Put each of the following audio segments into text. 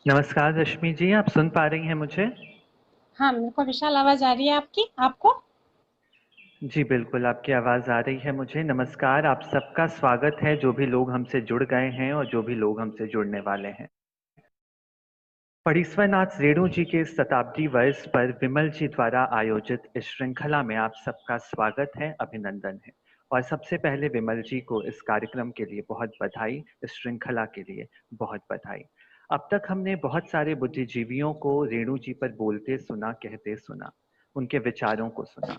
नमस्कार रश्मि जी, आप सुन पा रही हैं मुझे? हाँ, मेरे को विशाल आवाज़ आ रही है आपकी, आपको? जी बिल्कुल, आपकी आवाज़ आ रही है मुझे। नमस्कार, आप सबका स्वागत है जो भी लोग हमसे जुड़ गए हैं और जो भी लोग हमसे जुड़ने वाले हैं। फणीश्वरनाथ रेणु जी के शताब्दी वर्ष पर विमल जी द्वारा आयोजित इस श्रृंखला में आप सबका स्वागत है, अभिनंदन है। और सबसे पहले विमल जी को इस कार्यक्रम के लिए बहुत बधाई, इस श्रृंखला के लिए बहुत बधाई। अब तक हमने बहुत सारे बुद्धिजीवियों को रेणु जी पर बोलते सुना, कहते सुना, उनके विचारों को सुना।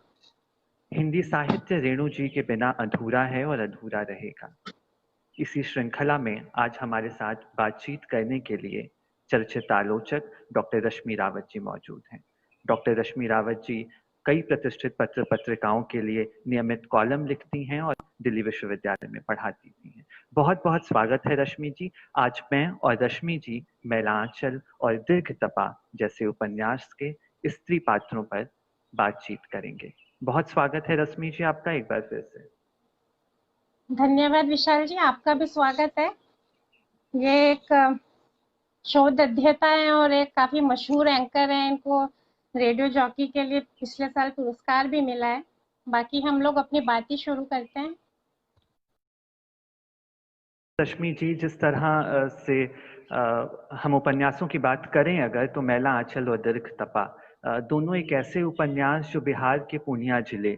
हिंदी साहित्य रेणु जी के बिना अधूरा है और अधूरा रहेगा। इसी श्रृंखला में आज हमारे साथ बातचीत करने के लिए चर्चित आलोचक डॉक्टर रश्मि रावत जी मौजूद हैं। डॉक्टर रश्मि रावत जी कई प्रतिष्ठित पत्र पत्रिकाओं के लिए नियमित कॉलम लिखती हैं और दिल्ली विश्वविद्यालय में पढ़ाती भी हैं। बहुत बहुत स्वागत है रश्मि जी। आज मैं और रश्मि जी मैलांचल और दीर्घ तपा जैसे उपन्यास के स्त्री पात्रों पर बातचीत करेंगे। बहुत स्वागत है रश्मि जी आपका एक बार फिर से। धन्यवाद विशाल जी, आपका भी स्वागत है। ये एक शोध अध्येता हैं और एक काफ़ी मशहूर एंकर हैं, इनको रेडियो जॉकी के लिए पिछले साल पुरस्कार भी मिला है। बाकी हम लोग अपनी बात ही शुरू करते हैं। रश्मि जी, जिस तरह से हम उपन्यासों की बात करें अगर, तो मैला आंचल और दीर्घ तपा दोनों एक ऐसे उपन्यास जो बिहार के पूर्णिया जिले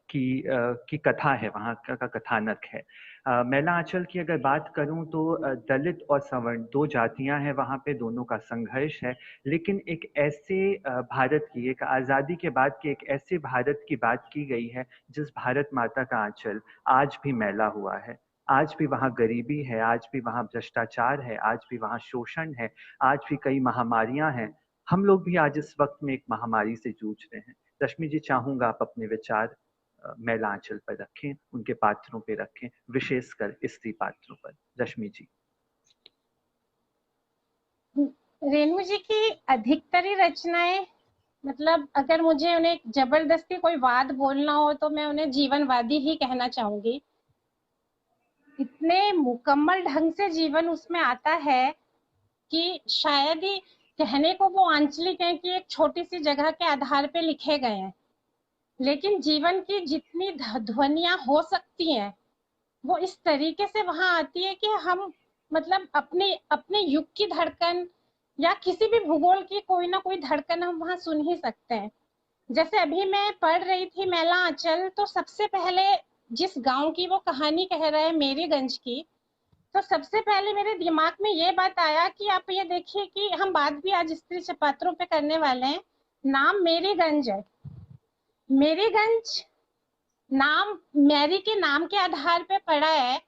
की कथा है, वहाँ का कथानक है। मैला आंचल की अगर बात करूं तो दलित और सवर्ण दो जातियां हैं वहाँ पे, दोनों का संघर्ष है। लेकिन एक ऐसे भारत की, एक आज़ादी के बाद के एक ऐसे भारत की बात की गई है जिस भारत माता का आंचल आज भी मैला हुआ है। आज भी वहाँ गरीबी है, आज भी वहाँ भ्रष्टाचार है, आज भी वहाँ शोषण है, आज भी कई महामारियां हैं। हम लोग भी आज इस वक्त में एक महामारी से जूझ रहे हैं। रश्मि जी, चाहूंगा आप अपने विचार मैलांचल पर रखें, उनके पात्रों पे रखें, विशेषकर स्त्री पात्रों पर। रश्मि जी। रेणु जी की अधिकतर ही रचनाएं, मतलब अगर मुझे उन्हें जबरदस्ती कोई वाद बोलना हो तो मैं उन्हें जीवनवादी ही कहना चाहूंगी। इतने मुकम्मल ढंग से जीवन उसमें आता है कि शायद ही कहने को वो आंचलिक हैं कि एक छोटी सी जगह के आधार पे लिखे गए हैं, लेकिन जीवन की जितनी ध्वनियां हो सकती हैं वो इस तरीके से वहां आती है कि हम मतलब अपने अपने युग की धड़कन या किसी भी भूगोल की कोई ना कोई धड़कन हम वहां सुन ही सकते हैं। जैसे अभी मैं पढ़ रही थी मैला आंचल, तो सबसे पहले जिस गांव की वो कहानी कह रहा है, मेरीगंज की, तो सबसे पहले मेरे दिमाग में ये बात आया कि आप ये देखिए कि हम बात भी आज स्त्री पात्रों पे करने वाले हैं। नाम मेरीगंज है। मेरीगंज नाम मैरी के नाम के आधार पे पड़ा है,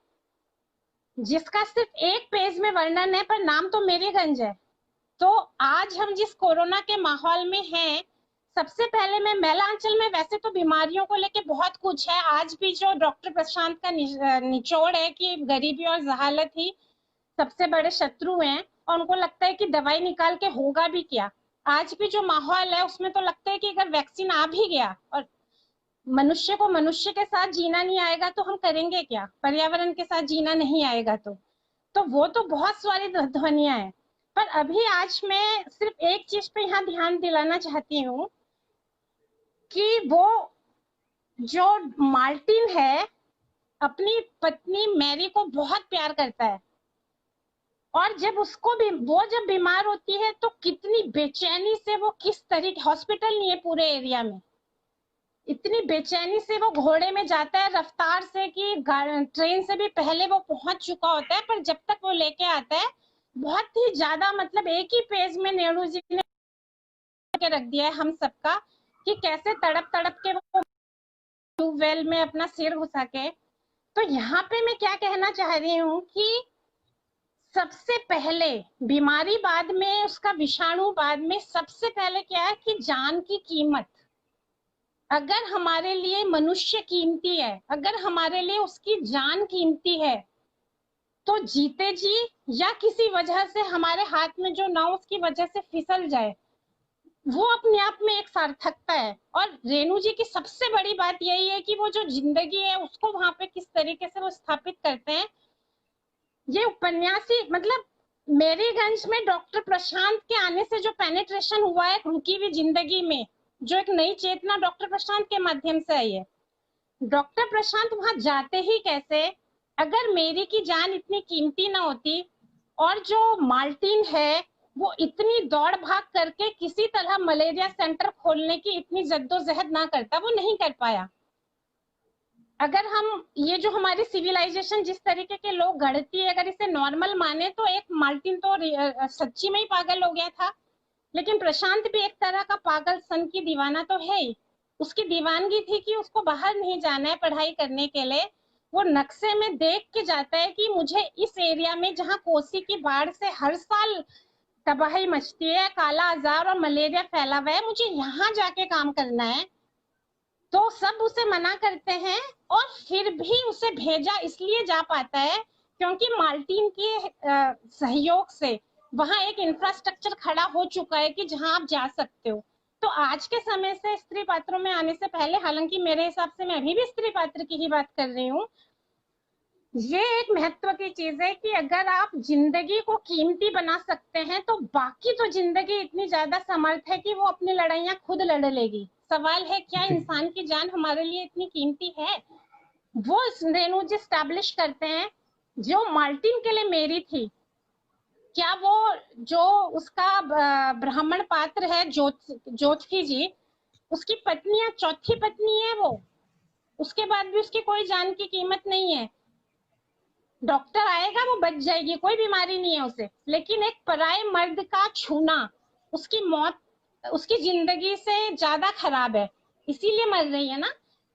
जिसका सिर्फ एक पेज में वर्णन है, पर नाम तो मेरीगंज है। तो आज हम जिस कोरोना के माहौल में हैं, सबसे पहले मैं मैलांचल में, वैसे तो बीमारियों को लेके बहुत कुछ है, आज भी जो डॉक्टर प्रशांत का निचोड़ है कि गरीबी और जहालत ही सबसे बड़े शत्रु हैं और उनको लगता है कि दवाई निकाल के होगा भी क्या। आज भी जो माहौल है उसमें तो लगता है कि अगर वैक्सीन आ भी गया और मनुष्य को मनुष्य के साथ जीना नहीं आएगा तो हम करेंगे क्या, पर्यावरण के साथ जीना नहीं आएगा तो वो तो बहुत सारी ध्वनियां हैं। पर अभी आज मैं सिर्फ एक चीज पे यहाँ ध्यान दिलाना चाहती हूँ कि वो जो मार्टिन है अपनी पत्नी मैरी को बहुत प्यार करता है, और जब उसको भी वो जब बीमार होती है तो कितनी बेचैनी से वो, किस तरीके, हॉस्पिटल नहीं है पूरे एरिया में, इतनी बेचैनी से वो घोड़े में जाता है रफ्तार से कि ट्रेन से भी पहले वो पहुंच चुका होता है, पर जब तक वो लेके आता है बहुत ही ज्यादा, मतलब एक ही पेज में नेहरू जी ने के रख दिया है हम सबका कि कैसे तड़प तड़प के वो ट्यूबवेल में अपना सिर घुसा के। तो यहाँ पे मैं क्या कहना चाह रही हूँ कि सबसे पहले बीमारी, बाद में उसका विषाणु, बाद में सबसे पहले क्या है कि जान की कीमत। अगर हमारे लिए मनुष्य कीमती है, अगर हमारे लिए उसकी जान कीमती है, तो जीते जी या किसी वजह से हमारे हाथ में जो नाव उसकी वजह से फिसल जाए, वो अपने आप में एक सार्थकता है। और रेणु जी की सबसे बड़ी बात यही है कि वो जो जिंदगी है उसको वहां पे किस तरीके से वो स्थापित करते हैं। ये उपन्यासी, मतलब मेरीगंज में डॉक्टर प्रशांत के आने से जो पेनिट्रेशन हुआ है रुकी हुई जिंदगी में, जो एक नई चेतना डॉक्टर प्रशांत के माध्यम से आई है। डॉक्टर प्रशांत वहां जाते ही कैसे, अगर मेरी की जान इतनी कीमती ना होती और जो मार्टिन है वो इतनी दौड़ भाग करके किसी तरह मलेरिया सेंटर खोलने की इतनी जद्दोजहद ना करता, वो नहीं कर पाया। अगर हम ये जो हमारी सिविलाइजेशन जिस तरीके के लोग गढ़ती है, अगर इसे नॉर्मल माने तो एक मार्टिन तो सच्ची में ही पागल हो गया था, लेकिन प्रशांत भी एक तरह का पागल सन की दीवाना तो है ही। उसकी दीवानगी थी कि उसको बाहर नहीं जाना है पढ़ाई करने के लिए। वो नक्शे में देख के जाता है कि मुझे इस एरिया में जहाँ कोसी की बाढ़ से हर साल तबाही मचती है, काला आजार और मलेरिया फैला हुआ है, मुझे यहाँ जाके काम करना है। तो सब उसे मना करते हैं और फिर भी उसे भेजा इसलिए जा पाता है क्योंकि मार्टिन के सहयोग से वहां एक इंफ्रास्ट्रक्चर खड़ा हो चुका है कि जहां आप जा सकते हो। तो आज के समय से स्त्री पात्रों में आने से पहले, हालांकि मेरे हिसाब से मैं अभी भी स्त्री पात्र की ही बात कर रही हूँ, ये एक महत्व की चीज है कि अगर आप जिंदगी को कीमती बना सकते हैं तो बाकी तो जिंदगी इतनी ज्यादा समर्थ है कि वो अपनी लड़ाइयां खुद लड़ लेगी। सवाल है क्या इंसान की जान हमारे लिए इतनी कीमती है? वो रेणु जी स्टैब्लिश करते हैं जो मार्टिन के लिए मेरी थी। क्या वो जो उसका ब्राह्मण पात्र है ज्योति जी, उसकी पत्नी या चौथी पत्नी है वो, उसके बाद भी उसकी कोई जान की कीमत नहीं है। डॉक्टर आएगा वो बच जाएगी, कोई बीमारी नहीं है उसे, लेकिन एक पराये मर्द का छूना उसकी मौत, उसकी जिंदगी से ज्यादा खराब है, इसीलिए मर रही है ना।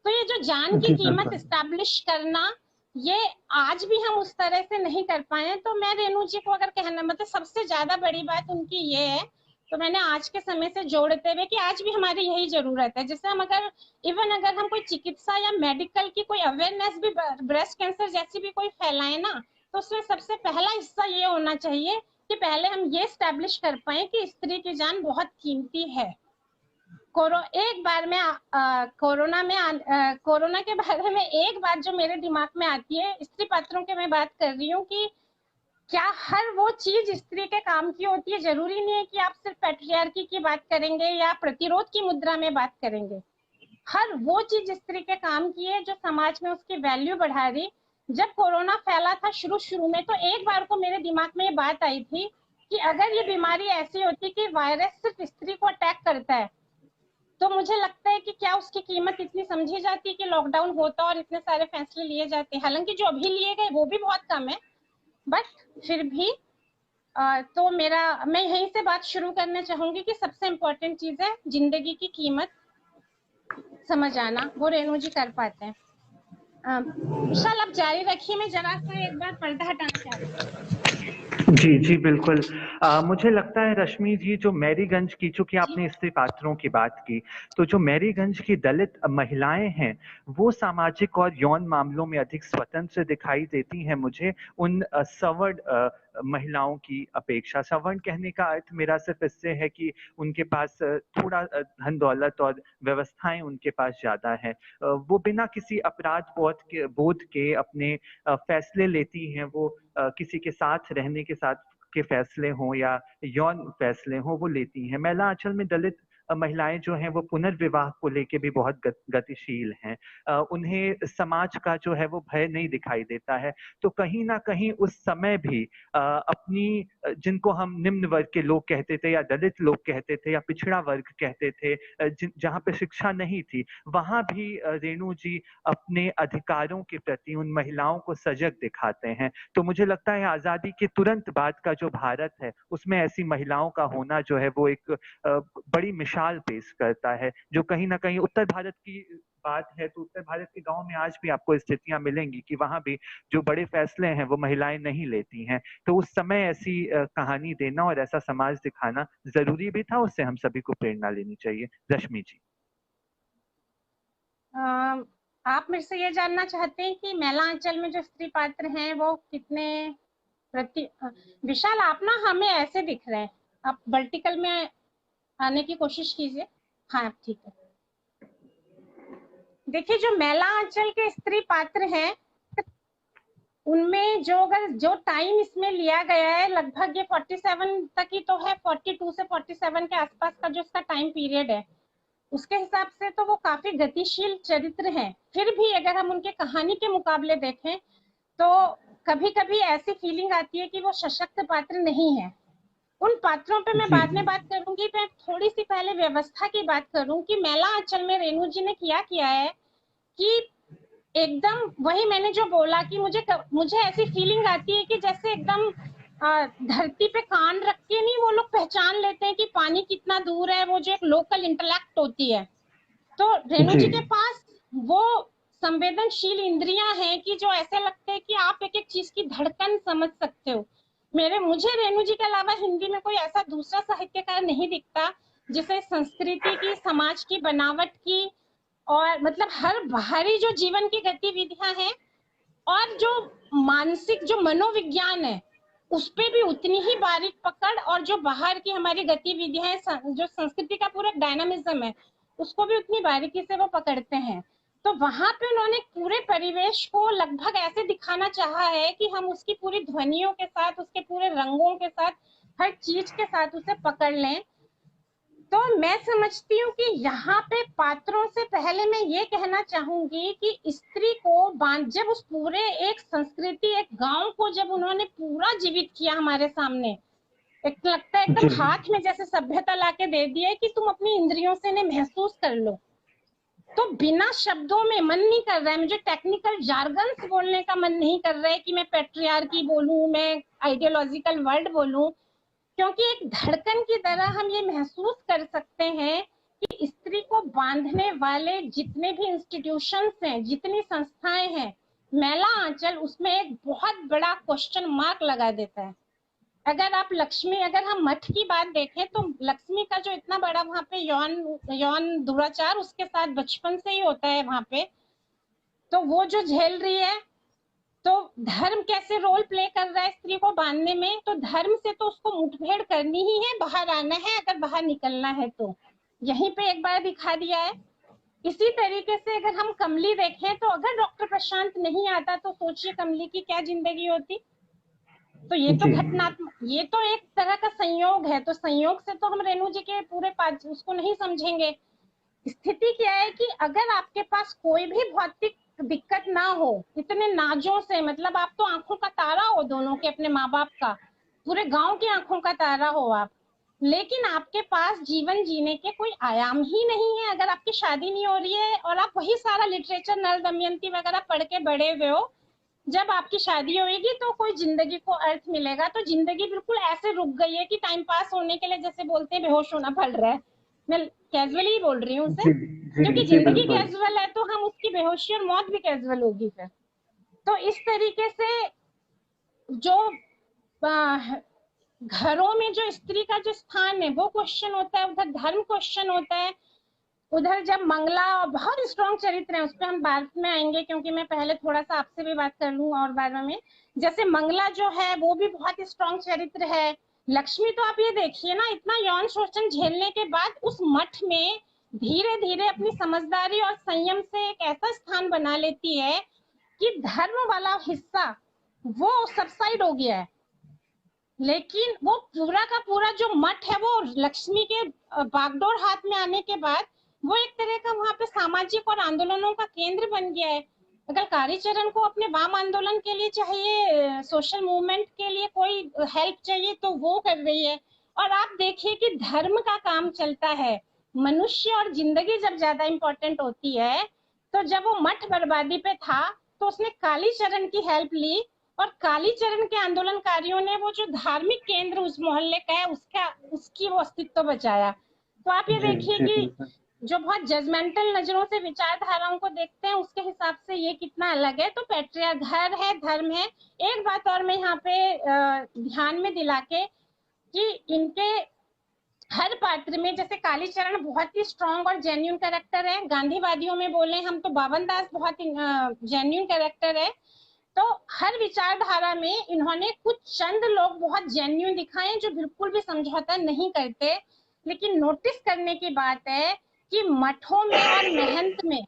तो ये जो जान की जी कीमत बिल्कुल। इस्टेब्लिश करना, ये आज भी हम उस तरह से नहीं कर पाए। तो मैं रेणु जी को अगर कहना, मतलब सबसे ज्यादा बड़ी बात उनकी ये है, तो मैंने आज के समय से जोड़ते हुए कि आज भी हमारी यही जरूरत है। जैसे हम अगर अगर हम कोई चिकित्सा या मेडिकल की कोई अवेयरनेस भी ब्रेस्ट कैंसर जैसी भी कोई फैलाए ना, तो उसमें सबसे पहला हिस्सा ये होना चाहिए कि पहले हम ये स्टैब्लिश कर पाए कि स्त्री की जान बहुत कीमती है। एक बार में कोरोना के बारे में एक बात जो मेरे दिमाग में आती है, स्त्री पात्रों की मैं बात कर रही हूँ कि क्या हर वो चीज स्त्री के काम की होती है? जरूरी नहीं है कि आप सिर्फ पैट्रियार्की की बात करेंगे या प्रतिरोध की मुद्रा में बात करेंगे। हर वो चीज स्त्री के काम की है जो समाज में उसकी वैल्यू बढ़ा रही। जब कोरोना फैला था शुरू में, तो एक बार को मेरे दिमाग में ये बात आई थी कि अगर ये बीमारी ऐसी होती कि वायरस सिर्फ स्त्री को अटैक करता है, तो मुझे लगता है कि क्या उसकी कीमत इतनी समझी जाती कि लॉकडाउन होता और इतने सारे फैसले लिए जाते। हालांकि जो अभी लिए गए वो भी बहुत कम है, बट फिर भी तो मैं यहीं से बात शुरू करना चाहूंगी कि सबसे इम्पोर्टेंट चीज है जिंदगी की कीमत समझ आना, वो रेणु जी कर पाते हैं। विशाल आप जारी रखिए, मैं जरा सा एक बार पर्दा हटाना चाहती हूँ। जी जी बिल्कुल। मुझे लगता है रश्मि जी, जो मैरीगंज की, चूंकि जी आपने स्त्री पात्रों की बात की, तो जो मैरीगंज की दलित महिलाएं हैं वो सामाजिक और यौन मामलों में अधिक स्वतंत्र दिखाई देती हैं मुझे उन सवर्ण महिलाओं की अपेक्षा। सवर्ण कहने का अर्थ मेरा सिर्फ इससे है कि उनके पास थोड़ा धन दौलत और व्यवस्थाएं उनके पास ज्यादा है। वो बिना किसी अपराध बोध के अपने फैसले लेती हैं। वो किसी के साथ रहने के फैसले हों या यौन फैसले हों, वो लेती हैं। महिला आंचल में दलित महिलाएं जो हैं वो पुनर्विवाह को लेके भी बहुत गतिशील हैं। उन्हें समाज का जो है वो भय नहीं दिखाई देता है। तो कहीं ना कहीं उस समय भी अपनी जिनको हम निम्न वर्ग के लोग कहते थे या दलित लोग कहते थे या पिछड़ा वर्ग कहते थे, जहाँ पे शिक्षा नहीं थी, वहां भी रेणु जी अपने अधिकारों के प्रति उन महिलाओं को सजग दिखाते हैं। तो मुझे लगता है आजादी के तुरंत बाद का जो भारत है उसमें ऐसी महिलाओं का होना जो है वो एक बड़ी मिसाल पेश करता है। जो कहीं ना कहीं उत्तर भारत की बात है, तो उत्तर भारत के गांव में आज भी आपको स्थितियां मिलेंगी कि वहां भी जो बड़े फैसले हैं वो महिलाएं नहीं लेती हैं। तो उस समय ऐसी कहानी देना और ऐसा समाज दिखाना जरूरी भी था, उससे हम सभी को प्रेरणा लेनी चाहिए। रश्मि जी। आप मेरे से ये जानना चाहते हैं कि महिला अंचल में जो स्त्री पात्र हैं वो कितने विशाल आप ना हमें ऐसे दिख रहे हैं, आप वर्टिकल में आने की कोशिश कीजिए। हाँ ठीक है। देखिए जो महिला अंचल के स्त्री पात्र हैं उनमें जो अगर जो टाइम इसमें लिया गया है लगभग ये 47 तक ही तो है, 42 से 47 के आसपास का जो इसका टाइम पीरियड है, उसके हिसाब से तो वो काफी गतिशील चरित्र हैं। फिर भी अगर हम उनके कहानी के मुकाबले देखें तो कभी कभी ऐसी फीलिंग आती है कि वो सशक्त पात्र नहीं है। उन पात्रों पे मैं जी बाद में बात करूंगी। मैं थोड़ी सी पहले व्यवस्था की बात करूं कि मैला आंचल में रेणु जी ने किया किया है कि एकदम वही मैंने जो बोला कि मुझे ऐसी फीलिंग आती है कि जैसे एकदम धरती पे कान रख के नहीं वो लोग पहचान लेते हैं कि पानी कितना दूर है, वो जो एक लोकल इंटेलेक्ट होती है। तो रेणु जी जी के पास वो संवेदनशील इंद्रियां हैं कि जो ऐसे लगते हैं कि आप एक एक चीज की धड़कन समझ सकते हो। मुझे रेणु जी के अलावा हिंदी में कोई ऐसा दूसरा साहित्यकार नहीं दिखता जिसे संस्कृति की, समाज की बनावट की और मतलब हर बाहरी जो जीवन की गतिविधियां हैं और जो मानसिक जो मनोविज्ञान है उस पे भी उतनी ही बारीक पकड़, और जो बाहर की हमारी गतिविधियां हैं, जो संस्कृति का पूरा डायनामिज्म है, उसको भी उतनी बारीकी से वो पकड़ते हैं। तो वहां पे उन्होंने पूरे परिवेश को लगभग ऐसे दिखाना चाहा है कि हम उसकी पूरी ध्वनियों के साथ, उसके पूरे रंगों के साथ, हर चीज के साथ उसे पकड़ लें। तो मैं समझती हूँ कि यहाँ पे पात्रों से पहले मैं ये कहना चाहूंगी कि स्त्री को जब उस पूरे एक संस्कृति, एक गांव को जब उन्होंने पूरा जीवित किया हमारे सामने, एक लगता है एकदम जी हाथ में जैसे सभ्यता लाके दे दी है कि तुम अपनी इंद्रियों से इन्हें महसूस कर लो। तो बिना शब्दों में मन नहीं कर रहा है, मुझे टेक्निकल जार्गन्स बोलने का मन नहीं कर रहा है कि मैं पेट्रियार्की बोलूं, मैं आइडियोलॉजिकल वर्ड बोलूं, क्योंकि एक धड़कन की तरह हम ये महसूस कर सकते हैं कि स्त्री को बांधने वाले जितने भी इंस्टीट्यूशंस हैं, जितनी संस्थाएं हैं, मैला आंचल उसमें एक बहुत बड़ा क्वेश्चन मार्क लगा देता है। अगर आप लक्ष्मी, अगर हम मठ की बात देखें तो लक्ष्मी का जो इतना बड़ा वहां पे यौन यौन दुराचार उसके साथ बचपन से ही होता है वहां पे, तो वो जो झेल रही है, तो धर्म कैसे रोल प्ले कर रहा है स्त्री को बांधने में, तो धर्म से तो उसको मुठभेड़ करनी ही है, बाहर आना है अगर बाहर निकलना है तो। यहीं पे एक बार दिखा दिया है। इसी तरीके से अगर हम कमली देखें तो अगर डॉक्टर प्रशांत नहीं आता तो सोचिए कमली की क्या जिंदगी होती। तो ये तो जी घटनात्मक, ये तो एक तरह का संयोग है, तो संयोग से तो हम रेणु जी के पूरे पाठ उसको नहीं समझेंगे। स्थिति क्या है कि अगर आपके पास कोई भी भौतिक दिक्कत ना हो, इतने नाजों से, मतलब आप तो आंखों का तारा हो दोनों के, अपने माँ बाप का, पूरे गांव की आंखों का तारा हो आप, लेकिन आपके पास जीवन जीने के कोई आयाम ही नहीं है, अगर आपकी शादी नहीं हो रही है और आप वही सारा लिटरेचर नल दमयंती वगैरह पढ़ के बड़े हुए हो, जब आपकी शादी होगी तो कोई जिंदगी को अर्थ मिलेगा, तो जिंदगी बिल्कुल ऐसे रुक गई है कि टाइम पास होने के लिए जैसे बोलते हैं बेहोश होना पड़ रहा है। मैं कैजुअली ही बोल रही हूँ उसे, जी जी क्योंकि जी जिंदगी बिल्कुल। कैजुअल है तो हम उसकी बेहोशी और मौत भी कैजुअल होगी फिर। तो इस तरीके से जो घरों में जो स्त्री का जो स्थान है वो क्वेश्चन होता है, उधर धर्म क्वेश्चन होता है, उधर जब मंगला, और बहुत स्ट्रॉन्ग चरित्र है, उस पर हम बाद में आएंगे क्योंकि मैं पहले थोड़ा सा आपसे भी बात कर लूँ और बारे में। जैसे मंगला जो है वो भी बहुत स्ट्रॉन्ग चरित्र है। लक्ष्मी तो आप ये देखिए ना, इतना यौन शोषण झेलने के बाद उस मठ में धीरे धीरे अपनी समझदारी और संयम से एक ऐसा स्थान बना लेती है कि धर्म वाला हिस्सा वो सबसाइड हो गया है, लेकिन वो पूरा का पूरा जो मठ है वो लक्ष्मी के बागडोर हाथ में आने के बाद वो एक तरह का वहां पे सामाजिक और आंदोलनों का केंद्र बन गया है। अगर कालीचरण को अपने वाम आंदोलन के लिए चाहिए, सोशल मूवमेंट के लिए कोई हेल्प चाहिए तो वो कर रही है। और आप देखिए कि धर्म का काम चलता है, मनुष्य और जिंदगी जब ज्यादा इंपॉर्टेंट होती है, तो जब वो मठ बर्बादी पे था तो उसने कालीचरण की हेल्प ली, और कालीचरण के आंदोलनकारियों ने वो जो धार्मिक केंद्र उस मोहल्ले का है उसकी वो अस्तित्व बचाया। तो आप ये जी देखिए जी कि बिल्कुल। जो बहुत जजमेंटल नजरों से विचारधाराओं को देखते हैं उसके हिसाब से ये कितना अलग है। तो पैट्रिया घर है, धर्म है। एक बात और मैं यहाँ पे ध्यान में दिला के कि इनके हर पात्र में, जैसे कालीचरण बहुत ही स्ट्रॉन्ग और जेन्यून कैरेक्टर है, गांधीवादियों में बोले हम तो बावन दास बहुत जेन्यून कैरेक्टर है। तो हर विचारधारा में इन्होंने कुछ चंद लोग बहुत जेन्यून दिखाए जो बिल्कुल भी समझौता नहीं करते। लेकिन नोटिस करने की बात है कि मठों में और महंत में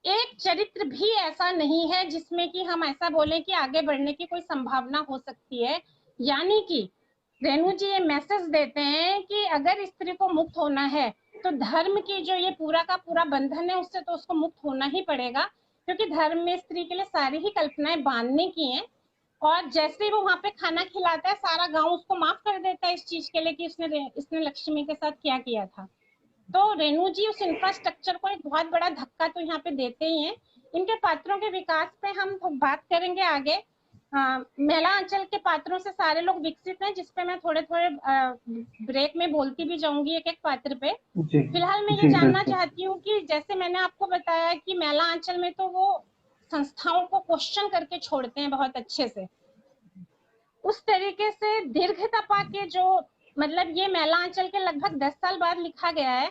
एक चरित्र भी ऐसा नहीं है जिसमें कि हम ऐसा बोले कि आगे बढ़ने की कोई संभावना हो सकती है। यानी कि रेणु जी ये मैसेज देते हैं कि अगर स्त्री को मुक्त होना है तो धर्म की जो ये पूरा का पूरा बंधन है उससे तो उसको मुक्त होना ही पड़ेगा, क्योंकि धर्म में स्त्री के लिए सारी ही कल्पनाएं बांधने की हैं। और जैसे ही वो वहां पे खाना खिलाता है सारा गांव उसको माफ कर देता है इस चीज के लिए कि इसने लक्ष्मी के साथ क्या किया था। तो रेणु जी उस इंफ्रास्ट्रक्चर को एक बहुत बड़ा धक्का तो यहाँ पे देते ही हैं। इनके पात्रों के विकास पे हम बात करेंगे आगे। महिला अंचल के पात्रों से सारे लोग विकसित हैं, जिसपे मैं थोड़े थोड़े ब्रेक में बोलती भी जाऊंगी एक एक पात्र पे। जी फिलहाल मैं ये जी जानना बिल्कुल। चाहती हूँ कि जैसे मैंने आपको बताया कि महिला अंचल में तो वो संस्थाओं को क्वेश्चन करके छोड़ते हैं बहुत अच्छे से, उस तरीके से दीर्घ तपा के जो मतलब ये महिलांचल के लगभग 10 साल बाद लिखा गया है,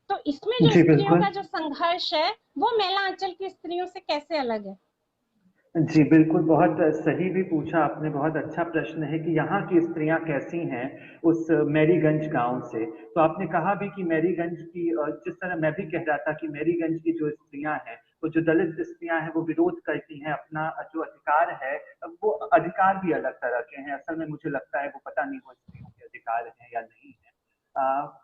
तो इसमें जो जी स्त्रियों बिल्कुल। का जो संघर्ष है वो महिलांचल की स्त्रियों से कैसे अलग है? जी, बिल्कुल, बहुत सही भी पूछा आपने, बहुत अच्छा प्रश्न है कि यहाँ की स्त्रियाँ कैसी हैं उस मैरीगंज गाँव से। तो आपने कहा भी कि मैरीगंज की जिस तरह मैं भी कह रहा था कि मैरीगंज की जो स्त्रियाँ हैं, वो जो दलित स्त्रियाँ हैं, वो विरोध करती हैं अपना जो अधिकार है, वो अधिकार भी अलग तरह के हैं। असल में मुझे लगता है वो पता नहीं वो स्त्रियों के अधिकार हैं या नहीं है।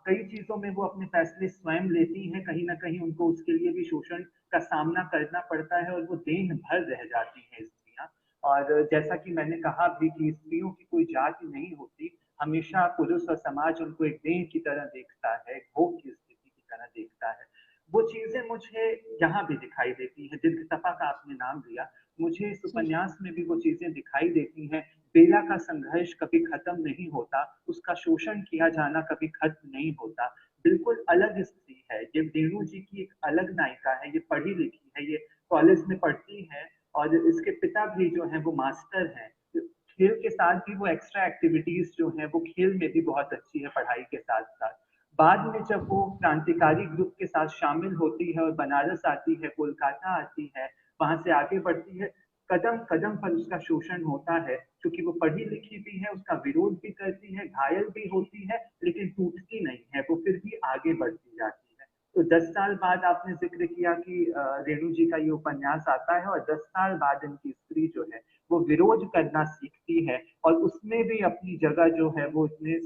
कई चीज़ों में वो अपने फैसले स्वयं लेती हैं, कहीं न कहीं उनको उसके लिए भी शोषण का सामना करना पड़ता है और वो दिन भर रह जाती हैं स्त्रियाँ। और जैसा कि मैंने कहा भी कि स्त्रियों की कोई जाति नहीं होती, हमेशा पुरुष और समाज उनको एक देह की तरह देखता है, भोग की स्थिति की तरह देखता है। वो चीज़ें मुझे यहाँ भी दिखाई देती हैं, दीर्घतपा का आपने नाम लिया, मुझे इस जी उपन्यास में भी वो चीज़ें दिखाई देती हैं। बेला का संघर्ष कभी खत्म नहीं होता, उसका शोषण किया जाना कभी खत्म नहीं होता। बिल्कुल अलग स्त्री है, ये रेणु जी की एक अलग नायिका है, ये पढ़ी लिखी है, ये कॉलेज में पढ़ती है और इसके पिता भी जो हैं वो मास्टर हैं। खेल के साथ भी वो एक्स्ट्रा एक्टिविटीज जो हैं वो खेल में भी बहुत अच्छी है पढ़ाई के साथ साथ। बाद में जब वो क्रांतिकारी ग्रुप के साथ शामिल होती है और बनारस आती है, कोलकाता आती है, वहां से आगे बढ़ती है, कदम कदम पर उसका शोषण होता है, क्योंकि वो पढ़ी लिखी भी है, उसका विरोध भी करती है, घायल भी होती है, लेकिन टूटती नहीं है, वो फिर भी आगे बढ़ती जाती है। तो 10 साल बाद आपने जिक्र किया कि रेणु जी का ये उपन्यास आता है और 10 साल बाद इनकी स्त्री जो है वो विरोध करना सीखती है और उसमें भी अपनी जगह जो है वो इतने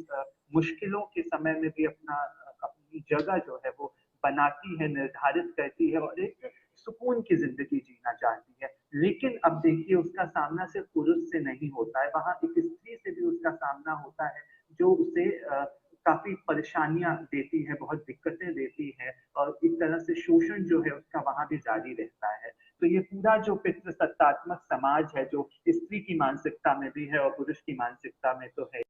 मुश्किलों के समय में भी अपनी जगह जो है वो बनाती है, निर्धारित करती है और एक सुकून की जिंदगी जीना चाहती है। लेकिन अब देखिए उसका सामना सिर्फ पुरुष से नहीं होता है, वहां एक स्त्री से भी उसका सामना होता है जो उसे काफी परेशानियां देती है, बहुत दिक्कतें देती है और एक तरह से शोषण जो है उसका वहां भी जारी रहता है। तो ये पूरा जो पितृसत्तात्मक समाज है जो स्त्री की मानसिकता में भी है और पुरुष की मानसिकता में तो है,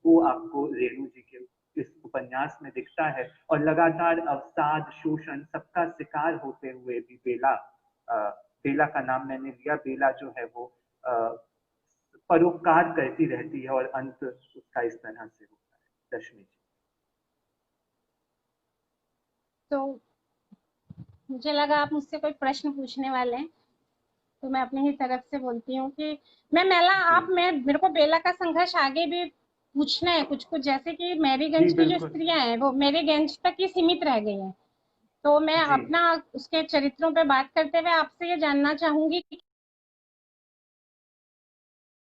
वो आपको रेणु जी के इस उपन्यास में दिखता है और लगातार अवसाद शोषण सबका शिकार होते हुए भी बेला, बेला का नाम मैंने लिया, बेला जो है वो अ, परोपकार करती रहती है और अंत उसका इस तरह से होता है। रश्मि जी। तो मुझे लगा आप मुझसे कोई प्रश्न पूछने वाले हैं, तो मैं अपनी ही तरफ से बोलती हूँ कि मैं मेला जी आप मैं मेरे को बेला का संघर्ष आगे भी पूछना है कुछ कुछ, जैसे कि जी मैरीगंज की जो बिल्कुल। स्त्रियां हैं वो मैरीगंज तक ही सीमित रह गई हैं। तो मैं जी अपना उसके चरित्रों पे बात करते हुए आपसे ये जानना चाहूंगी कि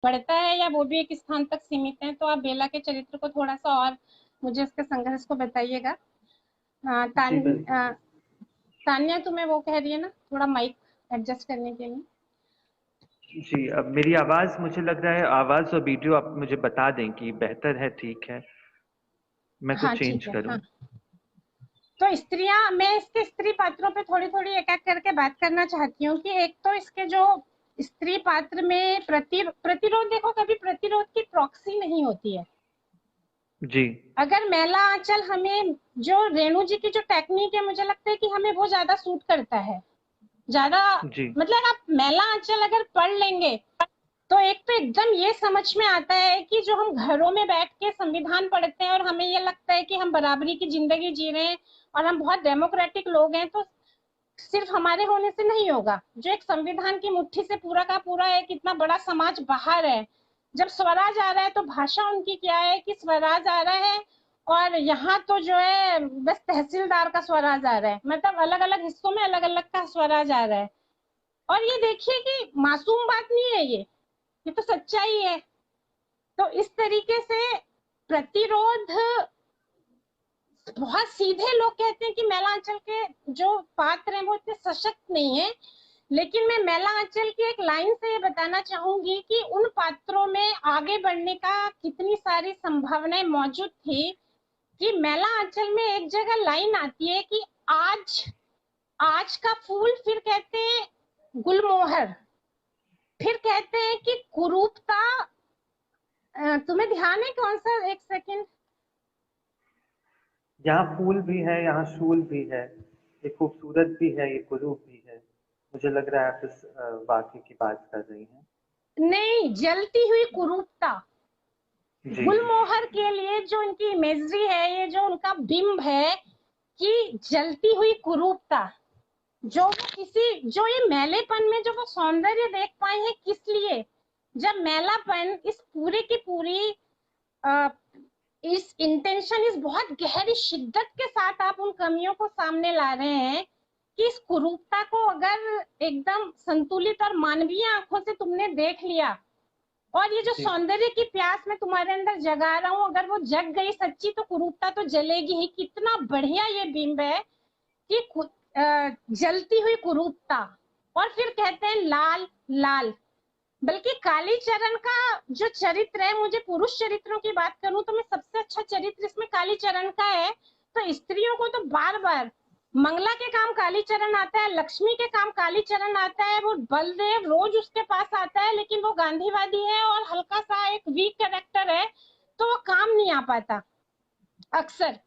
बढ़ता है या वो भी एक स्थान तक सीमित है, तो आप बेला के चरित्र को थोड़ा सा और मुझे उसके संघर्ष को बताइएगा। जी बिल्कुल। तान्या तुम्हें वो कह रही है ना थोड़ा माइक एडजस्ट करने के लिए। जी, अब मेरी आवाज, मुझे लग रहा है आवाज और वीडियो आप मुझे बता दें कि बेहतर है, ठीक है, मैं हाँ कुछ ठीक चेंज है करूं। हाँ। तो स्त्रियां मैं इसके स्त्री पात्रों पे थोड़ी थोड़ी एक एक करके बात करना चाहती हूँ कि एक तो इसके जो स्त्री पात्र में प्रतिरोध, देखो कभी प्रतिरोध की प्रॉक्सी नहीं होती है। जी अगर मैला आंचल हमें जो रेणु जी की जो टेक्निक है मुझे लगता है कि हमें वो ज्यादा सूट करता है, ज्यादा जी मतलब आप मैला आंचल अगर पढ़ लेंगे तो एक तो एकदम ये समझ में आता है कि जो हम घरों में बैठ के संविधान पढ़ते हैं और हमें ये लगता है कि हम बराबरी की जिंदगी जी रहे हैं और हम बहुत डेमोक्रेटिक लोग हैं, तो सिर्फ हमारे होने से नहीं होगा। जो एक संविधान की मुट्ठी से पूरा का पूरा एक इतना बड़ा समाज बाहर है, जब स्वराज आ रहा है तो भाषा उनकी क्या है कि स्वराज आ रहा है और यहाँ तो जो है बस तहसीलदार का स्वराज आ रहा है, मतलब अलग अलग हिस्सों में अलग अलग का स्वराज आ रहा है। और ये देखिए कि मासूम बात नहीं है, ये तो सच्चाई है। तो इस तरीके से प्रतिरोध, बहुत सीधे लोग कहते हैं कि महिला अंचल के जो पात्र हैं वो इतने सशक्त नहीं है, लेकिन मैं महिला अंचल की एक लाइन से ये बताना चाहूंगी कि उन पात्रों में आगे बढ़ने का कितनी सारी संभावनाएं मौजूद थी कि महिला अंचल में एक जगह लाइन आती है कि आज आज का फूल, फिर कहते हैं गुलमोहर, फिर कहते हैं कि कुरूपता। तुम्हें ध्यान है कौन सा, एक सेकंड, यहाँ फूल भी है, यहाँ शूल भी है, ये खूबसूरत भी है, ये कुरूप भी है। मुझे लग रहा है आप इस वाक्य की बात कर रही हैं। नहीं, जलती हुई कुरूपता। जी। गुलमोहर के लिए जो इनकी इमेजरी है, ये जो उनका बिंब है कि जलती हुई कुरूपता, जो वो किसी, जो ये मैलेपन में जो वो सौंदर्य देख पाए हैं, किस लिए, जब मैलापन इस पूरे की पूरी इस इंटेंशन, इस बहुत गहरी शिद्दत के साथ आप उन कमियों को सामने ला रहे हैं कि इस कुरूपता को अगर एकदम संतुलित और मानवीय आंखों से तुमने देख लिया, और ये जो सौंदर्य की प्यास मैं तुम्हारे अंदर जगा रहा हूँ, अगर वो जग गई सच्ची, तो कुरूपता तो जलेगी ही। कितना बढ़िया ये बिंब है कि जलती हुई कुरूपता। और फिर कहते हैं लाल लाल, बल्कि कालीचरण का जो चरित्र है, मुझे पुरुष चरित्रों की बात करूं तो मैं सबसे अच्छा चरित्र इसमें कालीचरण का है। तो स्त्रियों को तो बार बार मंगला के काम कालीचरण आता है, लक्ष्मी के काम कालीचरण आता है, वो बलदेव रोज उसके पास आता है, लेकिन वो गांधीवादी है और हल्का सा एक वीक कैरेक्टर है, तो वो काम नहीं आ पाता अक्सर।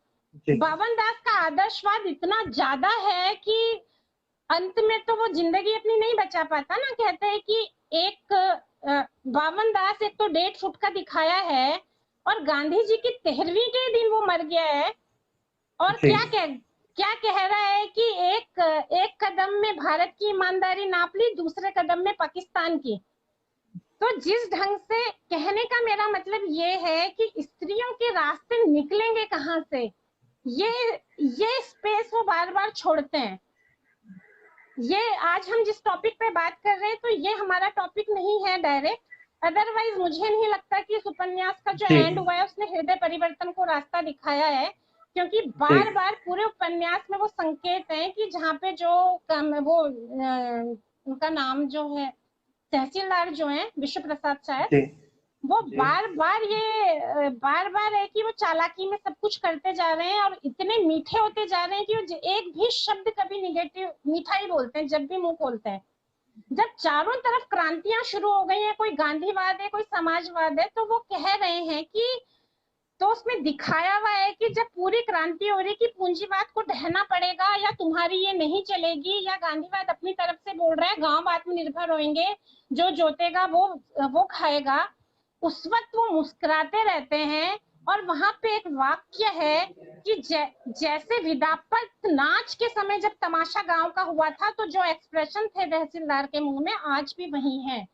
बावन दास का आदर्शवाद इतना ज्यादा है कि अंत में तो वो जिंदगी अपनी नहीं बचा पाता ना। कहते हैं कि एक बावन दास एक तो 1.5 फुट का दिखाया है, और गांधी जी की 13वीं के दिन वो मर गया है, और क्या कह रहा है कि एक कदम में भारत की ईमानदारी नाप ली, दूसरे कदम में पाकिस्तान की। तो जिस ढंग से कहने का मेरा मतलब ये है कि स्त्रियों के रास्ते निकलेंगे कहाँ से, ये स्पेस वो बार बार छोड़ते हैं। ये आज हम जिस टॉपिक पे बात कर रहे हैं, तो ये हमारा टॉपिक नहीं है डायरेक्ट, अदरवाइज मुझे नहीं लगता कि इस उपन्यास का जो एंड हुआ है उसने हृदय परिवर्तन को रास्ता दिखाया है, क्योंकि बार बार पूरे उपन्यास में वो संकेत हैं कि जहाँ पे जो वो उनका नाम जो है तहसीलदार जो है विश्व प्रसाद शायद, वो बार बार है कि वो चालाकी में सब कुछ करते जा रहे हैं और इतने मीठे होते जा रहे हैं कि वो एक भी शब्द कभी निगेटिव, मीठा ही बोलते हैं जब भी मुंह खोलते हैं। जब चारों तरफ क्रांतियां शुरू हो गई हैं, कोई गांधीवाद है, कोई समाजवाद है, तो वो कह रहे हैं कि, तो उसमें दिखाया हुआ है कि जब पूरी क्रांति हो रही कि पूंजीवाद को ढहना पड़ेगा, या तुम्हारी ये नहीं चलेगी, या गांधीवाद अपनी तरफ से बोल रहा है गांव आत्मनिर्भर होंगे, जो जोतेगा वो खाएगा, उस वक्त वो मुस्कुराते रहते हैं। और वहां पे एक वाक्य है कि जैसे विदापत नाच के समय जब तमाशा गांव का हुआ था, तो जो एक्सप्रेशन थे तहसीलदार के मुंह में आज भी वही हैं।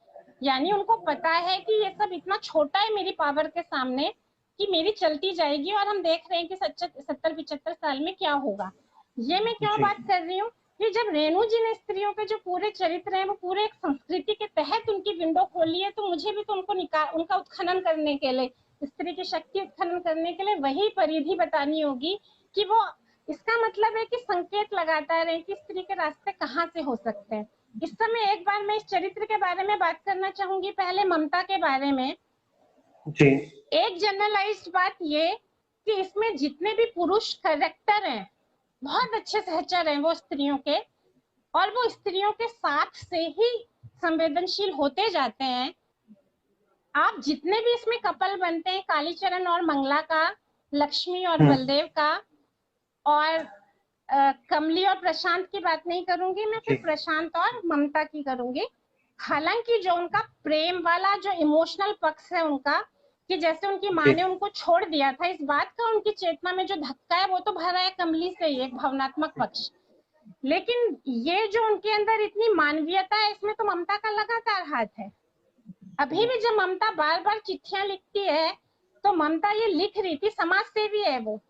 यानी उनको पता है कि ये सब इतना छोटा है मेरी पावर के सामने, कि मेरी चलती जाएगी, और हम देख रहे हैं कि 70-75 साल में क्या होगा। ये मैं क्यों बात कर रही हूँ कि जब रेणु जी ने स्त्रियों के जो पूरे चरित्र हैं वो पूरे एक संस्कृति के तहत उनकी विंडो खोली है, तो मुझे भी तो उनका उत्खनन करने के लिए, स्त्री की शक्ति उत्खनन करने के लिए वही परिधि बतानी होगी कि वो, इसका मतलब है कि संकेत लगाता रहे कि स्त्री के रास्ते कहाँ से हो सकते हैं। इस समय एक बार मैं इस चरित्र के बारे में बात करना चाहूंगी, पहले ममता के बारे में। जी। एक जनरलाइज्ड बात ये कि इसमें जितने भी पुरुष कैरेक्टर हैं बहुत अच्छे सहचर हैं वो स्त्रियों के, और वो स्त्रियों के साथ से ही संवेदनशील होते जाते हैं। आप जितने भी इसमें कपल बनते हैं, कालीचरण और मंगला का, लक्ष्मी और बलदेव का, और कमली और प्रशांत की बात नहीं करूंगी मैं, फिर प्रशांत और ममता की करूंगी। हालांकि जो उनका प्रेम वाला जो इमोशनल पक्ष है उनका, कि जैसे उनकी माँ ने उनको छोड़ दिया था, इस बात का उनकी चेतना में जो धक्का है वो तो भरा है कमली से ही, एक भावनात्मक पक्ष। लेकिन ये जो उनके अंदर इतनी मानवीयता है, इसमें तो ममता का लगातार हाथ है। अभी भी जब ममता बार बार चिट्ठियां लिखती है, तो ममता ये लिख रही थी, समाज सेवी है वो,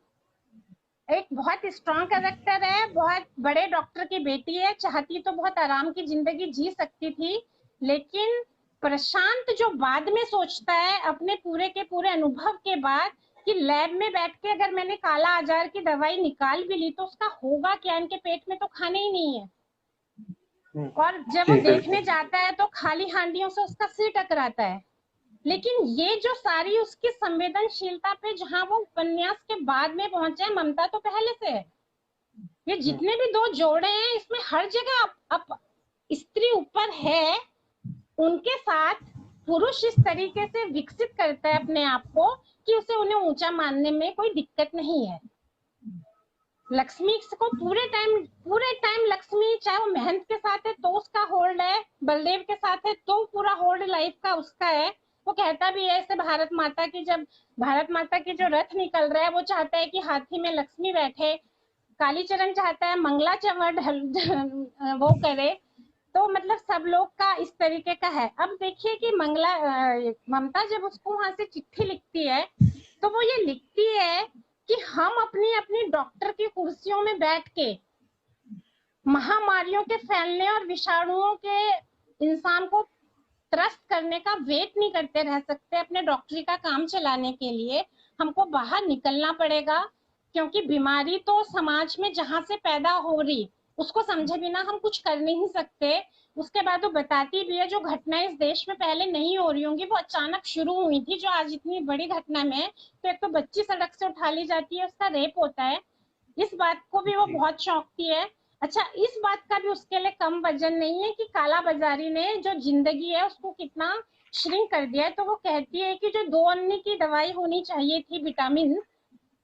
एक बहुत स्ट्रॉन्ग कैरेक्टर है, बहुत बड़े डॉक्टर की बेटी है, चाहती तो बहुत आराम की जिंदगी जी सकती थी, लेकिन प्रशांत जो बाद में सोचता है अपने पूरे के पूरे अनुभव के बाद कि लैब में बैठ के अगर मैंने काला आजार की दवाई निकाल भी ली तो उसका होगा क्या, इनके पेट में तो खाने ही नहीं है। और जब वो देखने जाता है तो खाली हांडियों से उसका सिर टकराता है। लेकिन ये जो सारी उसकी संवेदनशीलता पे जहां वो उपन्यास के बाद में पहुंचे, ममता तो पहले से है। ये जितने भी दो जोड़े हैं इसमें हर जगह अप स्त्री ऊपर है, उनके साथ पुरुष इस तरीके से विकसित करता है अपने आप को कि उसे उन्हें ऊंचा मानने में कोई दिक्कत नहीं है। लक्ष्मी को पूरे टाइम लक्ष्मी चाहे वो मेहनत के साथ है तो उसका होल्ड है, बलदेव के साथ है तो पूरा होल्ड लाइफ का उसका है। वो कहता भी है ऐसे भारत माता की, जब भारत माता की जो रथ निकल रहा है वो चाहता है कि हाथी में लक्ष्मी बैठे, कालीचरण चाहता है मंगला चंवर वो करे। तो मतलब सब लोग का इस तरीके का है। अब देखिए कि ममता जब उसको वहां से चिट्ठी लिखती है तो वो ये लिखती है कि हम अपनी अपनी डॉक्टर की कुर्सियों में बैठ के महामारियों के फैलने और विषाणुओं के इंसान को त्रस्त करने का वेट नहीं करते रह सकते। अपने डॉक्टरी का काम चलाने के लिए हमको बाहर निकलना पड़ेगा, क्योंकि बीमारी तो समाज में जहां से पैदा हो रही उसको समझे बिना हम कुछ कर नहीं सकते। उसके बाद वो बताती भी है जो घटनाएं इस देश में पहले नहीं हो रही होंगी वो अचानक शुरू हुई थी, जो आज इतनी बड़ी घटना में तो एक तो बच्ची सड़क से उठा ली जाती है, उसका रेप होता है, इस बात को भी वो बहुत चौंकती है। अच्छा, इस बात का भी उसके लिए कम वजन नहीं है कि काला बाजारी ने जो जिंदगी है उसको कितना श्रिंक कर दिया है। तो वो कहती है कि जो 2 अन्नी की दवाई होनी चाहिए थी विटामिन,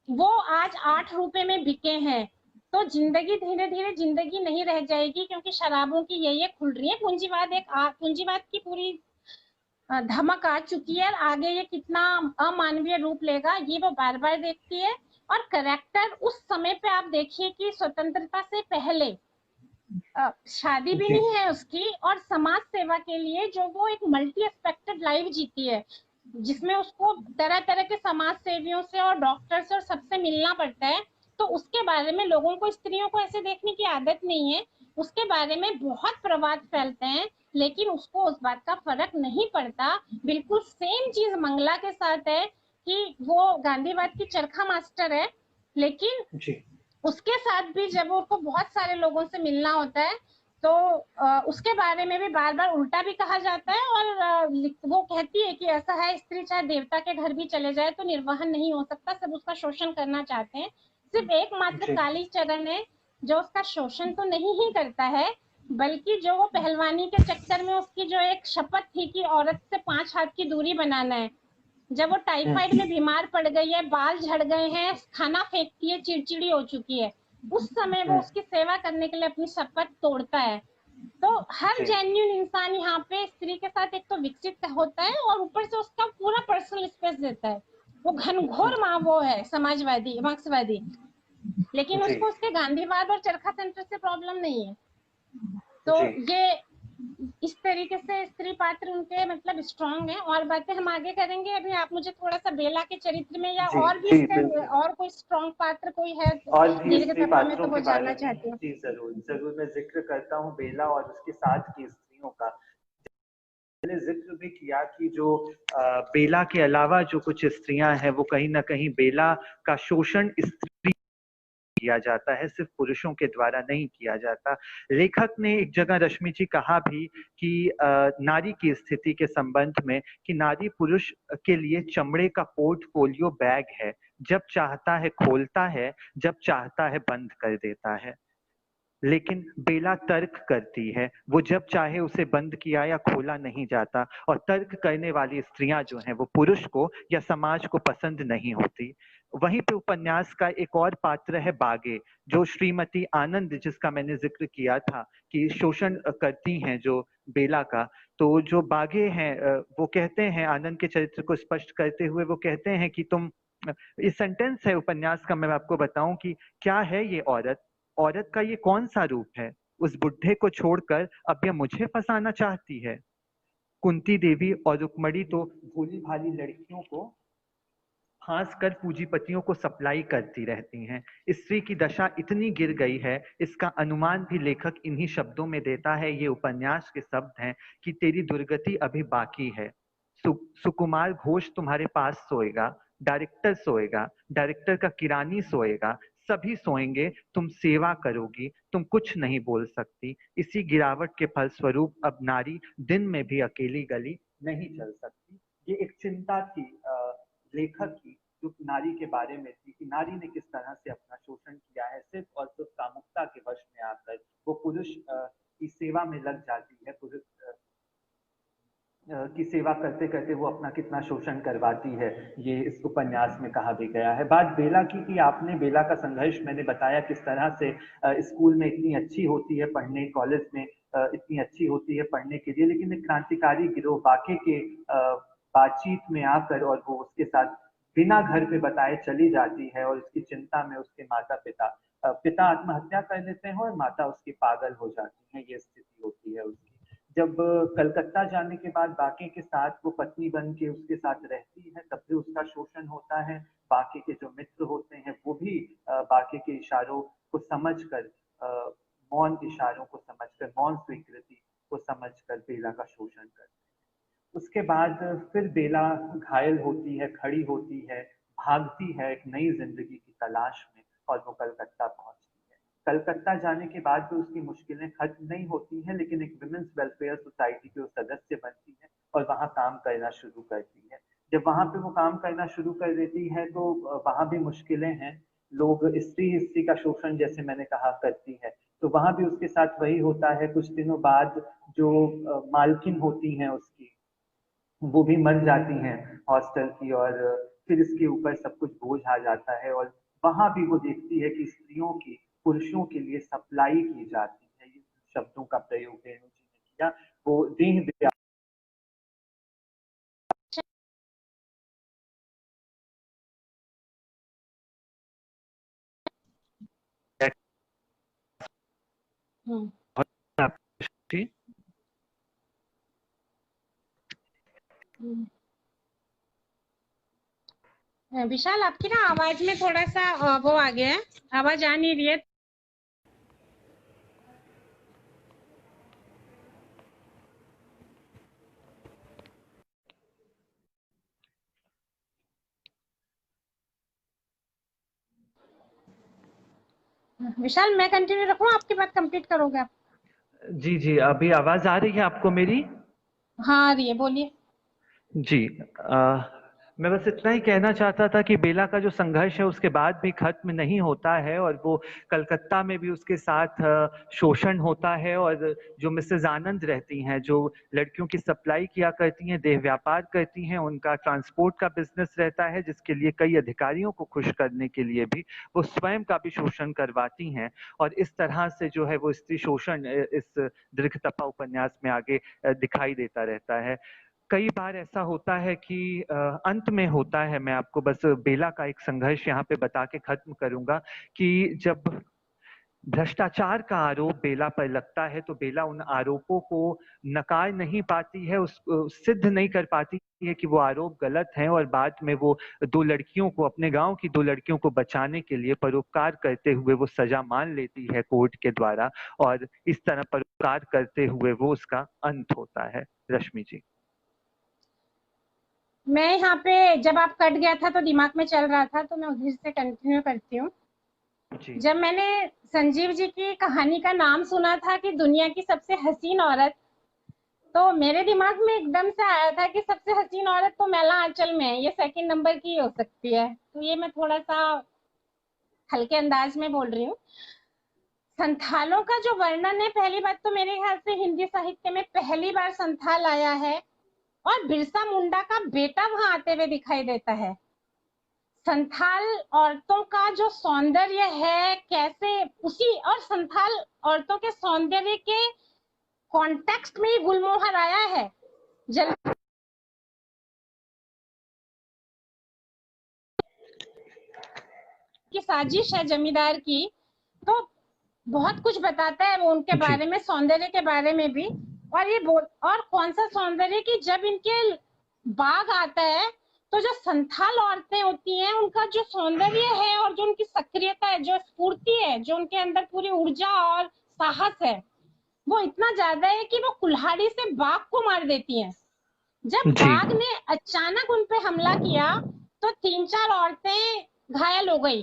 वो आज 8 रुपए में बिके हैं। तो जिंदगी धीरे धीरे जिंदगी नहीं रह जाएगी, क्योंकि शराबों की ये खुल रही है। पूंजीवाद की पूरी धमक आ चुकी है। आगे ये कितना अमानवीय रूप लेगा ये वो बार बार देखती है। और करेक्टर उस समय पे आप देखिए कि स्वतंत्रता से पहले शादी भी नहीं है उसकी, और समाज सेवा के लिए जो वो एक मल्टी एस्पेक्टेड लाइफ जीती है, जिसमें उसको तरह तरह के समाज सेवियों से और डॉक्टर से और सबसे मिलना पड़ता है। तो उसके बारे में लोगों को, स्त्रियों को ऐसे देखने की आदत नहीं है, उसके बारे में बहुत प्रवाद फैलते हैं, लेकिन उसको उस बात का फर्क नहीं पड़ता। बिल्कुल सेम चीज मंगला के साथ है कि वो गांधीवाद की चरखा मास्टर है, लेकिन उसके साथ भी जब उसको बहुत सारे लोगों से मिलना होता है तो उसके बारे में भी बार बार उल्टा भी कहा जाता है। और वो कहती है कि ऐसा है, स्त्री चाहे देवता के घर भी चले जाए तो निर्वहन नहीं हो सकता, सब उसका शोषण करना चाहते हैं। सिर्फ एकमात्र कालीचरण है जो उसका शोषण तो नहीं ही करता है, बल्कि जो वो पहलवानी के चक्कर में उसकी जो एक शपथ थी कि औरत से 5 हाथ की दूरी बनाना है, जब वो टाइफाइड में बीमार पड़ गई है, बाल झड़ गए हैं, खाना फेंकती है, चिड़चिड़ी हो चुकी है, उस समय वो उसकी सेवा करने के लिए अपनी शपथ तोड़ता है। तो हर जेन्युइन इंसान यहाँ पे स्त्री के साथ एक तो विकसित होता है और ऊपर से उसका पूरा पर्सनल स्पेस देता है। वो घनघोर वो है समाजवादी मार्क्सवादी, लेकिन उसको उसके गांधीवाद और चरखा सेंटर से प्रॉब्लम नहीं है। तो ये इस तरीके से स्त्री पात्र उनके मतलब स्ट्रांग है। और बातें हम आगे करेंगे। अभी आप मुझे थोड़ा सा बेला के चरित्र में या और भी और कोई स्ट्रांग पात्र कोई है और भी स्त्री में तो वो जानना चाहती हूँ। जी जरूर मैं जिक्र करता हूँ बेला और उसके साथ की स्त्रियों का। मैंने जिक्र भी किया कि जो बेला के अलावा जो कुछ स्त्रियां हैं वो कहीं ना कहीं बेला का शोषण स्त्री किया जाता है, सिर्फ पुरुषों के द्वारा नहीं किया जाता। लेखक ने एक जगह रश्मि जी कहा भी कि नारी की स्थिति के संबंध में कि नारी पुरुष के लिए चमड़े का पोर्टफोलियो बैग है, जब चाहता है खोलता है, जब चाहता है बंद कर देता है। लेकिन बेला तर्क करती है, वो जब चाहे उसे बंद किया या खोला नहीं जाता, और तर्क करने वाली स्त्रियां जो हैं वो पुरुष को या समाज को पसंद नहीं होती। वहीं पे उपन्यास का एक और पात्र है बागे, जो श्रीमती आनंद, जिसका मैंने जिक्र किया था कि शोषण करती हैं जो बेला का। तो जो बागे हैं वो कहते हैं, आनंद के चरित्र को स्पष्ट करते हुए वो कहते हैं कि तुम, इस सेंटेंस है उपन्यास का, मैं आपको बताऊं कि क्या है ये औरत का ये कौन सा रूप है, उस बुढ़े को छोड़कर अब यह मुझे फंसाना चाहती है। कुंती देवी और रुक्मणी तो भोली भाली लड़कियों को खासकर पूंजीपतियों को सप्लाई करती रहती हैं। स्त्री की दशा इतनी गिर गई है, इसका अनुमान भी लेखक इन्हीं शब्दों में देता है। ये उपन्यास के शब्द हैं कि तेरी दुर्गति अभी बाकी है। सुकुमार घोष तुम्हारे पास सोएगा, डायरेक्टर सोएगा, डायरेक्टर का किरानी सोएगा, सभी सोएंगे, तुम सेवा करोगी, तुम कुछ नहीं बोल सकती। इसी गिरावट के फलस्वरूप अब नारी दिन में भी अकेली गली नहीं चल सकती। ये एक चिंता थी लेखक की, जो नारी के बारे में थी, कि नारी ने किस तरह से अपना शोषण किया है, सिर्फ और सिर्फ कामुकता के वश में आकर वो पुरुष की सेवा में लग जाती है। पुरुष की सेवा करते करते वो अपना कितना शोषण करवाती है, ये इस उपन्यास में कहा भी गया है। बात बेला की कि आपने बेला का संघर्ष मैंने बताया किस तरह से स्कूल में इतनी अच्छी होती है पढ़ने, कॉलेज में इतनी अच्छी होती है पढ़ने के लिए, लेकिन एक क्रांतिकारी गिरोह बाके के बातचीत में आकर और वो उसके साथ बिना घर पे बताए चली जाती है, और उसकी चिंता में उसके माता पिता पिता आत्महत्या कर लेते हैं और माता उसकी पागल हो जाती है। ये स्थिति होती है उसकी। जब कलकत्ता जाने के बाद बाकी के साथ वो पत्नी बन के उसके साथ रहती है, तब भी उसका शोषण होता है। बाकी के जो मित्र होते हैं वो भी बाकी के इशारों को समझकर, मौन इशारों को समझकर, मौन स्वीकृति को समझकर बेला का शोषण करते हैं। उसके बाद फिर बेला घायल होती है, खड़ी होती है, भागती है एक नई जिंदगी की तलाश में, और वो कलकत्ता पहुंचती है। कलकत्ता जाने के बाद भी उसकी मुश्किलें खत्म नहीं होती हैं, लेकिन एक विमेंस वेलफेयर सोसाइटी के वो सदस्य बनती है और वहां काम करना शुरू करती है। जब वहां पे वो काम करना शुरू कर देती है तो वहां भी मुश्किलें हैं। लोग स्त्री स्त्री का शोषण, जैसे मैंने कहा, करती है। तो वहां भी उसके साथ वही होता है। कुछ दिनों बाद जो मालकिन होती हैं उसकी, वो भी मर जाती हैं हॉस्टल की, और फिर इसके ऊपर सब कुछ बोझ आ जाता है। और वहां भी वो देखती है कि स्त्रियों की पुरुषों के लिए सप्लाई की जाती है। ये शब्दों का प्रयोग रेणु जी ने किया। वो देह हम्म। हम्म। विशाल, आपकी ना आवाज में थोड़ा सा वो आ गया है, आवाज आ नहीं रही है। विशाल, मैं कंटिन्यू रखूं, आपकी बात कंप्लीट करोगे आप? जी जी, अभी आवाज आ रही है आपको मेरी? हाँ, आ रही है, बोलिए। जी। मैं बस इतना ही कहना चाहता था कि बेला का जो संघर्ष है उसके बाद भी खत्म नहीं होता है, और वो कलकत्ता में भी उसके साथ शोषण होता है। और जो मिसेज आनंद रहती हैं, जो लड़कियों की सप्लाई किया करती हैं, देह व्यापार करती हैं, उनका ट्रांसपोर्ट का बिजनेस रहता है, जिसके लिए कई अधिकारियों को खुश करने के लिए भी वो स्वयं का भी शोषण करवाती हैं। और इस तरह से जो है वो स्त्री शोषण इस दीर्घतपा उपन्यास में आगे दिखाई देता रहता है। कई बार ऐसा होता है कि अंत में होता है, मैं आपको बस बेला का एक संघर्ष यहाँ पे बता के खत्म करूंगा, कि जब भ्रष्टाचार का आरोप बेला पर लगता है तो बेला उन आरोपों को नकार नहीं पाती है, उस सिद्ध नहीं कर पाती है कि वो आरोप गलत हैं, और बाद में वो दो लड़कियों को, अपने गांव की दो लड़कियों को बचाने के लिए परोपकार करते हुए वो सजा मान लेती है कोर्ट के द्वारा, और इस तरह परोपकार करते हुए वो उसका अंत होता है। रश्मि जी। मैं यहाँ पे, जब आप कट गया था तो दिमाग में चल रहा था, तो मैं उधर से कंटिन्यू करती हूँ। जी जब मैंने संजीव जी की कहानी का नाम सुना था कि दुनिया की सबसे हसीन औरत, तो मेरे दिमाग में एकदम से आया था कि सबसे हसीन औरत तो मैला आंचल में है, ये सेकंड नंबर की हो सकती है। तो ये मैं थोड़ा सा हल्के अंदाज में बोल रही हूँ। संथालों का जो वर्णन है, पहली बात तो मेरे ख्याल से हिंदी साहित्य में पहली बार संथाल आया है, और बिरसा मुंडा का बेटा वहां आते हुए दिखाई देता है। संथाल औरतों का जो सौंदर्य है, कैसे उसी, और संथाल औरतों के सौंदर्य के कॉन्टेक्स्ट में ही गुलमोहर आया है। जल की साजिश है जमींदार की, तो बहुत कुछ बताता है वो उनके जी बारे में, सौंदर्य के बारे में भी। और ये और कौन सा सौंदर्य कि जब इनके बाग आता है तो जो संथाल औरतें होती हैं उनका जो सौंदर्य है और जो उनकी सक्रियता है, जो स्फूर्ति है, जो उनके अंदर पूरी ऊर्जा और साहस है, वो इतना ज्यादा है कि वो कुल्हाड़ी से बाघ को मार देती हैं। जब जी बाघ ने अचानक उन पे हमला किया तो 3-4 औरतें घायल हो गई।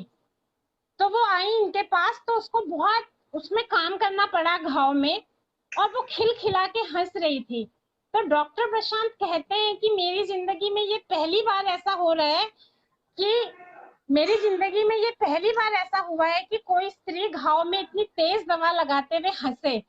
तो वो आई इनके पास, तो उसको बहुत उसमें काम करना पड़ा घाव में, और वो खिलखिला के हंस रही थी। तो डॉक्टर प्रशांत कहते हैं कि मेरी जिंदगी में ये पहली बार ऐसा हो रहा है कि मेरी जिंदगी में ये पहली बार ऐसा हुआ है कि कोई स्त्री घाव में इतनी तेज दवा लगाते हुए हंसे।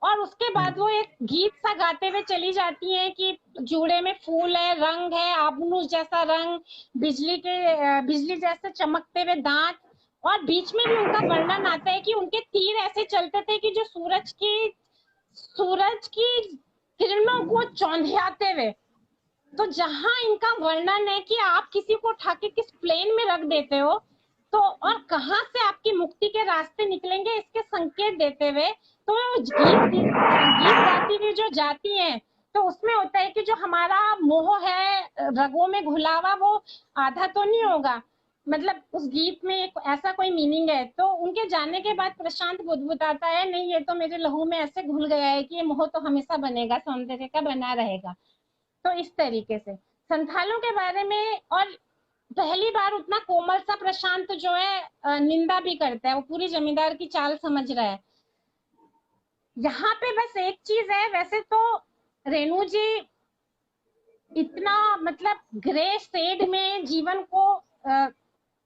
और उसके बाद वो एक गीत सा गाते हुए चली जाती है कि जूड़े में फूल है, रंग है आबनूस जैसा रंग, बिजली जैसे चमकते हुए दांत, और बीच में भी उनका वर्णन आता है कि उनके तीर ऐसे चलते थे कि जो सूरज की किरणों को चौंधियाते हुए। तो जहां इनका वर्णन है कि आप किसी को उठा के किस प्लेन में रख देते हो, तो और कहां से आपकी मुक्ति के रास्ते निकलेंगे इसके संकेत देते हुए, तो गीत गाती हुई जो जाती हैं, तो उसमें होता है कि जो हमारा मोह है रगों में घुला हुआ वो आधा तो नहीं होगा, मतलब उस गीत में एक ऐसा कोई मीनिंग है। तो उनके जाने के बाद प्रशांत बुदबुदाता है, नहीं ये तो मेरे लहू में ऐसे घुल गया है कि ये मोह तो हमेशा बनेगा, सौंदर्य का बना रहेगा। तो इस तरीके से संथालों के बारे में, और पहली बार उतना कोमल सा प्रशांत जो है निंदा भी करता है, वो पूरी जमींदार की चाल समझ रहा है। यहाँ पे बस एक चीज है, वैसे तो रेणु जी इतना मतलब ग्रे शेड में जीवन को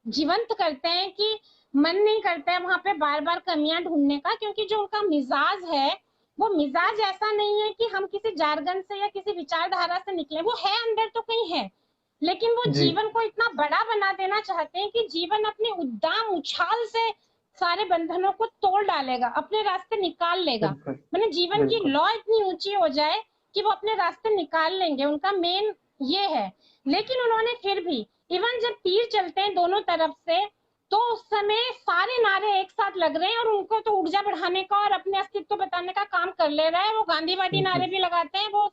जीवंत करते हैं कि मन नहीं करता है वहां पे बार बार कमियां ढूंढने का, क्योंकि जो उनका मिजाज है वो मिजाज ऐसा नहीं है कि हम किसी जारगन से या किसी विचारधारा से निकले, वो है अंदर तो कहीं है, लेकिन वो जी जीवन को इतना बड़ा बना देना चाहते हैं कि जीवन अपने उद्दाम उछाल से सारे बंधनों को तोड़ डालेगा, अपने रास्ते निकाल लेगा। बिल्कुल मैंने जीवन की बिल्कुल। लॉ इतनी ऊंची हो जाए कि वो अपने रास्ते निकाल लेंगे, उनका मेन ये है। लेकिन उन्होंने फिर भी, इवन जब तीर चलते हैं दोनों तरफ से, तो उस समय सारे नारे एक साथ लग रहे हैं और उनको तो ऊर्जा बढ़ाने का और अपने अस्तित्व बताने का काम कर ले रहा है। वो गांधीवादी नारे जी भी लगाते हैं, वो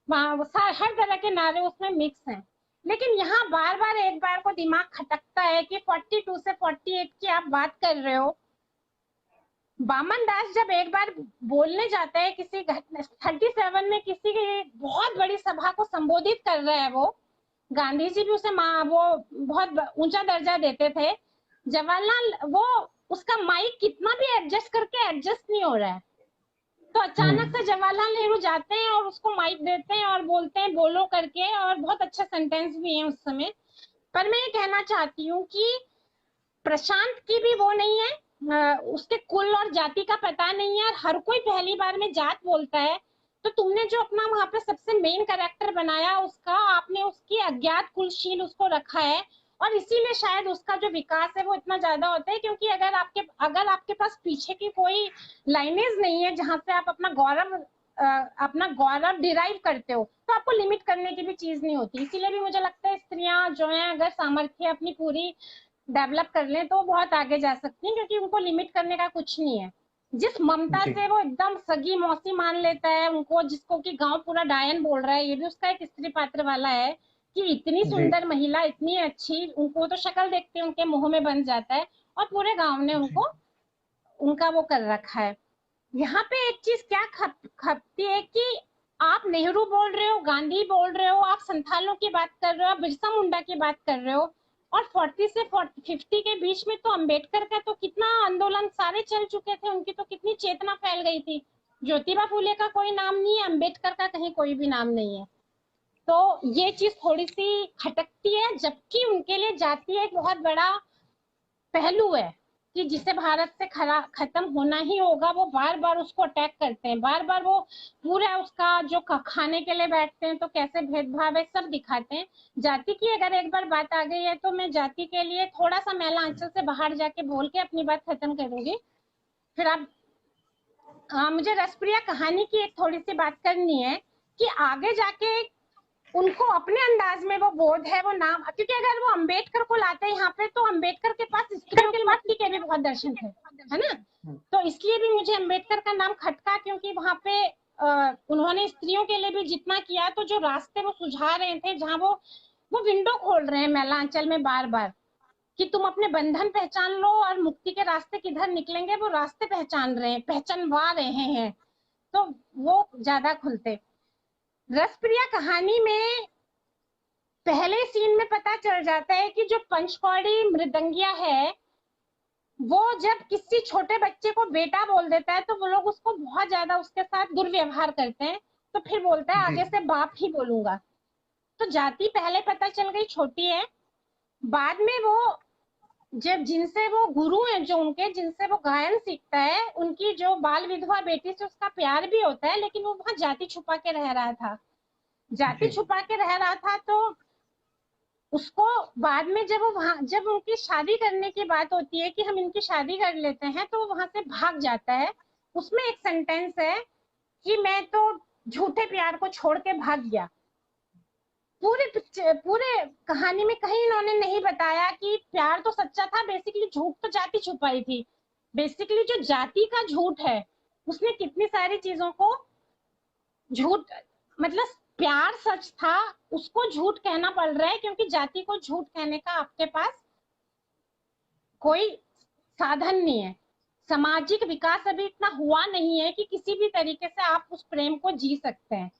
हर तरह के नारे उसमें मिक्स हैं। लेकिन यहाँ बार बार एक बार को दिमाग खटकता है कि 42 से 48 की आप बात कर रहे हो। बामन दास जब एक बार बोलने जाता है किसी 37 में किसी की बहुत बड़ी सभा को संबोधित कर रहा है, वो गांधी जी भी उसे वो बहुत ऊंचा दर्जा देते थे। जवाहरलाल वो उसका माइक कितना भी एडजस्ट करके एडजस्ट नहीं हो रहा है, तो अचानक से जवाहरलाल नेहरू जाते हैं और उसको माइक देते हैं और बोलते हैं बोलो करके, और बहुत अच्छा सेंटेंस भी है उस समय। पर मैं ये कहना चाहती हूँ कि प्रशांत की भी वो नहीं है, उसके कुल और जाति का पता नहीं है, और हर कोई पहली बार में जात बोलता है। तो तुमने जो अपना वहां पे सबसे मेन कैरेक्टर बनाया उसका, आपने उसकी अज्ञात कुलशील उसको रखा है, और इसीलिए शायद उसका जो विकास है वो इतना ज्यादा होता है, क्योंकि अगर आपके पास पीछे की कोई लाइनेज नहीं है जहां से आप अपना गौरव डिराइव करते हो, तो आपको लिमिट करने की भी चीज नहीं होती। इसीलिए भी मुझे लगता है स्त्रियां जो है अगर सामर्थ्य अपनी पूरी डेवलप कर लें तो बहुत आगे जा सकती हैं, क्योंकि उनको लिमिट करने का कुछ नहीं है। जिस ममता जी से वो एकदम सगी मौसी मान लेता है उनको, जिसको कि गांव पूरा डायन बोल रहा है, ये भी उसका एक स्त्री पात्र वाला है कि इतनी जी सुंदर महिला इतनी अच्छी, उनको तो शक्ल देखते हैं उनके मुंह में बन जाता है, और पूरे गांव ने जी उनको उनका वो कर रखा है। यहाँ पे एक चीज क्या खपती है कि आप नेहरू बोल रहे हो, गांधी बोल रहे हो, आप संथालों की बात कर रहे हो, आप बिरसा मुंडा की बात कर रहे हो, और 40 से 50 के बीच में तो अंबेडकर का तो कितना आंदोलन सारे चल चुके थे, उनकी तो कितनी चेतना फैल गई थी। ज्योतिबा फूले का कोई नाम नहीं है, अंबेडकर का कहीं कोई भी नाम नहीं है। तो ये चीज थोड़ी सी खटकती है, जबकि उनके लिए जाति एक बहुत बड़ा पहलू है कि जिसे भारत से खत्म होना ही होगा। वो बार बार उसको अटैक करते हैं, बार बार वो पूरा उसका जो खाने के लिए बैठते हैं तो कैसे भेदभाव है सब दिखाते हैं। जाति की अगर एक बार बात आ गई है तो मैं जाति के लिए थोड़ा सा मैला आंचल से बाहर जाके बोल के अपनी बात खत्म करूंगी। फिर आप मुझे रसप्रिया कहानी की एक थोड़ी सी बात करनी है कि आगे जाके उनको अपने अंदाज में वो बोध है, वो नाम, क्योंकि अगर वो अंबेडकर को लाते हैं यहाँ पे तो अंबेडकर के पास स्त्रियों की मुक्ति के भी बहुत दर्शन थे, है ना। तो इसलिए भी मुझे अंबेडकर का नाम खटका, क्योंकि वहां पे उन्होंने स्त्रियों के लिए भी जितना किया, तो जो रास्ते वो सुझा रहे थे, जहाँ वो वो विंडो खोल रहे हैं मैलांचल में बार बार कि तुम अपने बंधन पहचान लो और मुक्ति के रास्ते किधर निकलेंगे, वो रास्ते पहचान रहे हैं, पहचानवा रहे हैं, तो वो ज्यादा खुलते। रसप्रिया कहानी में पहले सीन में पता चल जाता है कि जो पंचकौड़ी मृदंगिया है वो जब किसी छोटे बच्चे को बेटा बोल देता है तो वो लोग उसको बहुत ज्यादा उसके साथ दुर्व्यवहार करते हैं, तो फिर बोलता है आगे से बाप ही बोलूंगा। तो जाति पहले पता चल गई छोटी है, बाद में वो जब जिनसे वो गुरु हैं जो उनके जिनसे वो गायन सीखता है, उनकी जो बाल विधवा बेटी से उसका प्यार भी होता है, लेकिन वो वहां जाति छुपा के रह रहा था, जाति छुपा के रह रहा था। तो उसको बाद में जब वो वहां जब उनकी शादी करने की बात होती है कि हम इनकी शादी कर लेते हैं, तो वो वहां से भाग जाता है। उसमें एक सेंटेंस है कि मैं तो झूठे प्यार को छोड़ के भाग गया। पूरे कहानी में कहीं इन्होंने नहीं बताया कि प्यार तो सच्चा था, बेसिकली झूठ तो जाति छुपाई थी। बेसिकली जो जाति का झूठ है उसने कितनी सारी चीजों को झूठ, मतलब प्यार सच था उसको झूठ कहना पड़ रहा है, क्योंकि जाति को झूठ कहने का आपके पास कोई साधन नहीं है। सामाजिक विकास अभी इतना हुआ नहीं है कि किसी भी तरीके से आप उस प्रेम को जी सकते हैं।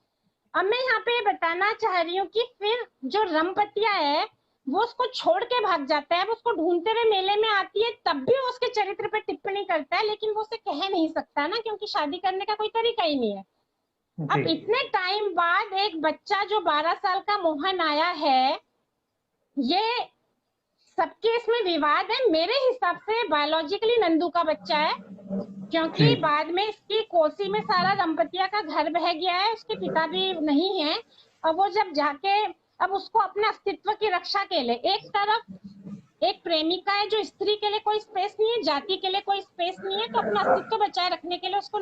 अब मैं यहाँ पे बताना चाह रही हूँ कि फिर जो रमपतिया है वो उसको छोड़ के भाग जाता है, वो उसको ढूंढते हुए मेले में आती है, तब भी वो उसके चरित्र पे टिप्पणी करता है, लेकिन वो उसे कह नहीं सकता ना, क्योंकि शादी करने का कोई तरीका ही नहीं है। अब इतने टाइम बाद एक बच्चा जो 12 साल का मोहन आया है, ये सबके इसमें विवाद है। मेरे हिसाब से बायोलॉजिकली नंदू का बच्चा है, क्योंकि बाद में इसकी कोसी में सारा रमपतिया का घर बह गया है, उसके पिता भी नहीं है। अब वो जब जाके अब उसको अपने अस्तित्व की रक्षा के लिए, एक तरफ एक प्रेमिका है जो स्त्री के लिए कोई स्पेस नहीं है, जाति के लिए कोई स्पेस नहीं है, तो अपना अस्तित्व बचाए रखने के लिए उसको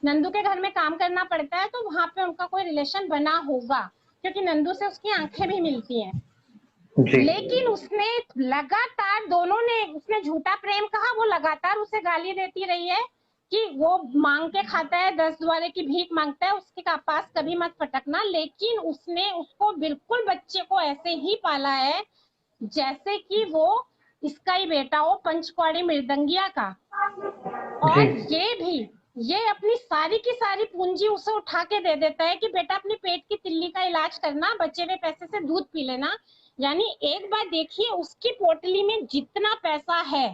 नंदू के घर में काम करना पड़ता है। तो वहां पे उनका कोई रिलेशन बना होगा, क्योंकि नंदू से उसकी आंखें भी मिलती हैं। लेकिन उसने लगातार उसने झूठा प्रेम कहा, वो लगातार उसे गाली देती रही है कि वो मांग के खाता है, 10 द्वारे की भीख मांगता है, उसके पास कभी मत फटकना। लेकिन उसने उसको बिल्कुल बच्चे को ऐसे ही पाला है जैसे कि वो इसका ही बेटा हो, पंचकौड़ी मृदंगिया का। और ये अपनी सारी की सारी पूंजी उसे उठा के दे देता है कि बेटा अपने पेट की तिल्ली का इलाज करना, बचे हुए पैसे से दूध पी लेना। यानी एक बार देखिए उसकी पोटली में जितना पैसा है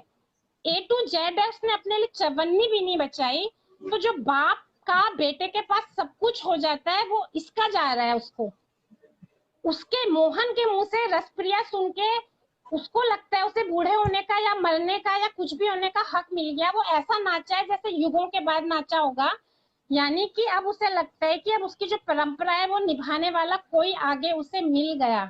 A to Z है, उसने अपने लिए चवन्नी भी नहीं बचाई। तो जो बाप का बेटे के पास सब कुछ हो जाता है वो इसका जा रहा है उसको। उसके मोहन के मुंह से रसप्रिया सुन के उसको लगता है उसे बूढ़े होने का या मरने का या कुछ भी होने का हक मिल गया। वो ऐसा नाचा है जैसे युगों के बाद नाचा होगा। यानी कि अब उसे लगता है कि अब उसकी जो परंपरा है वो निभाने वाला कोई आगे उसे मिल गया।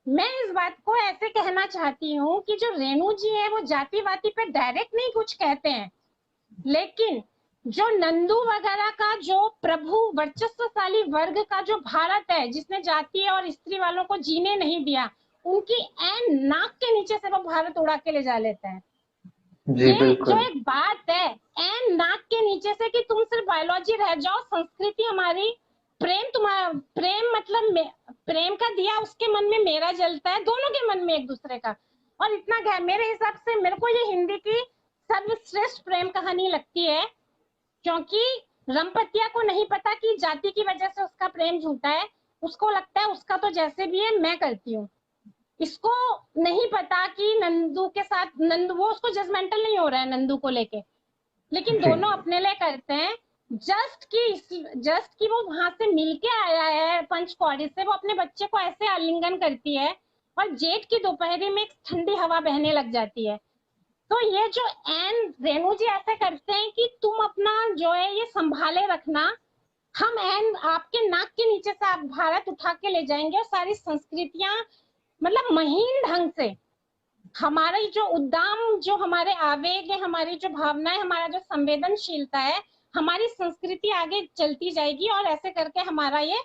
मैं इस बात को ऐसे कहना चाहती हूँ कि जो रेणु जी है वो जातिवादी पे डायरेक्ट नहीं कुछ कहते हैं, लेकिन जो नंदू वगैरह का जो प्रभु वर्चस्वशाली वर्ग का जो भारत है जिसने जाति और स्त्री वालों को जीने नहीं दिया, उनकी ऐन नाक के नीचे से वो भारत उड़ा के ले जा लेता है। ये जो एक बात है ऐन नाक के नीचे से कि तुम सिर्फ बायोलॉजी रह जाओ, संस्कृति हमारी, प्रेम मतलब प्रेम का दिया उसके मन में मेरा जलता है, दोनों के मन में एक दूसरे का। और इतना मेरे हिसाब से मेरे को ये हिंदी की सर्वश्रेष्ठ प्रेम कहानी लगती है, क्योंकि रमपतिया को नहीं पता कि जाति की वजह से उसका प्रेम झूठा है। उसको लगता है उसका तो जैसे भी है मैं करती हूँ। इसको नहीं पता कि नंदू के साथ वो उसको जजमेंटल नहीं हो रहा है नंदू को लेके, लेकिन दोनों अपने लिए करते हैं। जस्ट कि वो वहां से मिलके आया है पंचकौड़ी से, वो अपने बच्चे को ऐसे आलिंगन करती है और जेठ की दोपहरी में एक ठंडी हवा बहने लग जाती है। तो ये जो एन रेणु जी ऐसे करते हैं कि तुम अपना जो है ये संभाले रखना, हम एन आपके नाक के नीचे से आप भारत उठा के ले जाएंगे और सारी संस्कृतियां मतलब महीन ढंग से हमारी जो उद्दाम जो हमारे आवेग है, हमारी जो भावना है, हमारा जो संवेदनशीलता है, हमारी संस्कृति आगे चलती जाएगी और ऐसे करके हमारा ये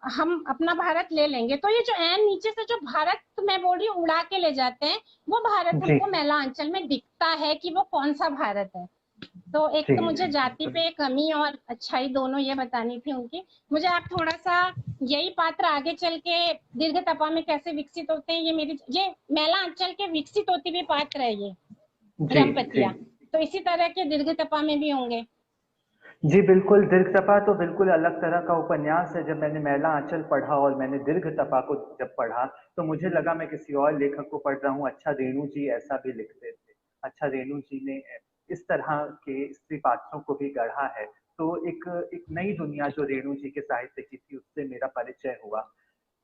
हम अपना भारत ले लेंगे। तो ये जो एन नीचे से जो भारत मैं बोल रही हूँ उड़ा के ले जाते हैं, वो भारत हमको मैला अंचल में दिखता है कि वो कौन सा भारत है। तो एक जी तो मुझे जाति बिल्कुल। पे कमी और अच्छाई दोनों ये बतानी थी उनकी। मुझे आप थोड़ा सा यही पात्र आगे चल के दीर्घ तपा में कैसे विकसित होते हैं, ये मैला अंचल के विकसित होती हुई पात्र है ये जी जी दंपतियां, तो इसी तरह के दीर्घ तपा में भी होंगे। जी बिल्कुल। दीर्घ तपा तो बिल्कुल अलग तरह का उपन्यास है। जब मैंने मैला आंचल पढ़ा और मैंने दीर्घ तपा को जब पढ़ा तो मुझे लगा मैं किसी और लेखक को पढ़ रहा हूँ। अच्छा, रेणु जी ऐसा भी लिखते थे। अच्छा, रेणु जी ने इस तरह के स्त्री पात्रों को भी गढ़ा है। तो एक एक नई दुनिया जो रेणु जी के साहित्य की थी उससे मेरा परिचय हुआ।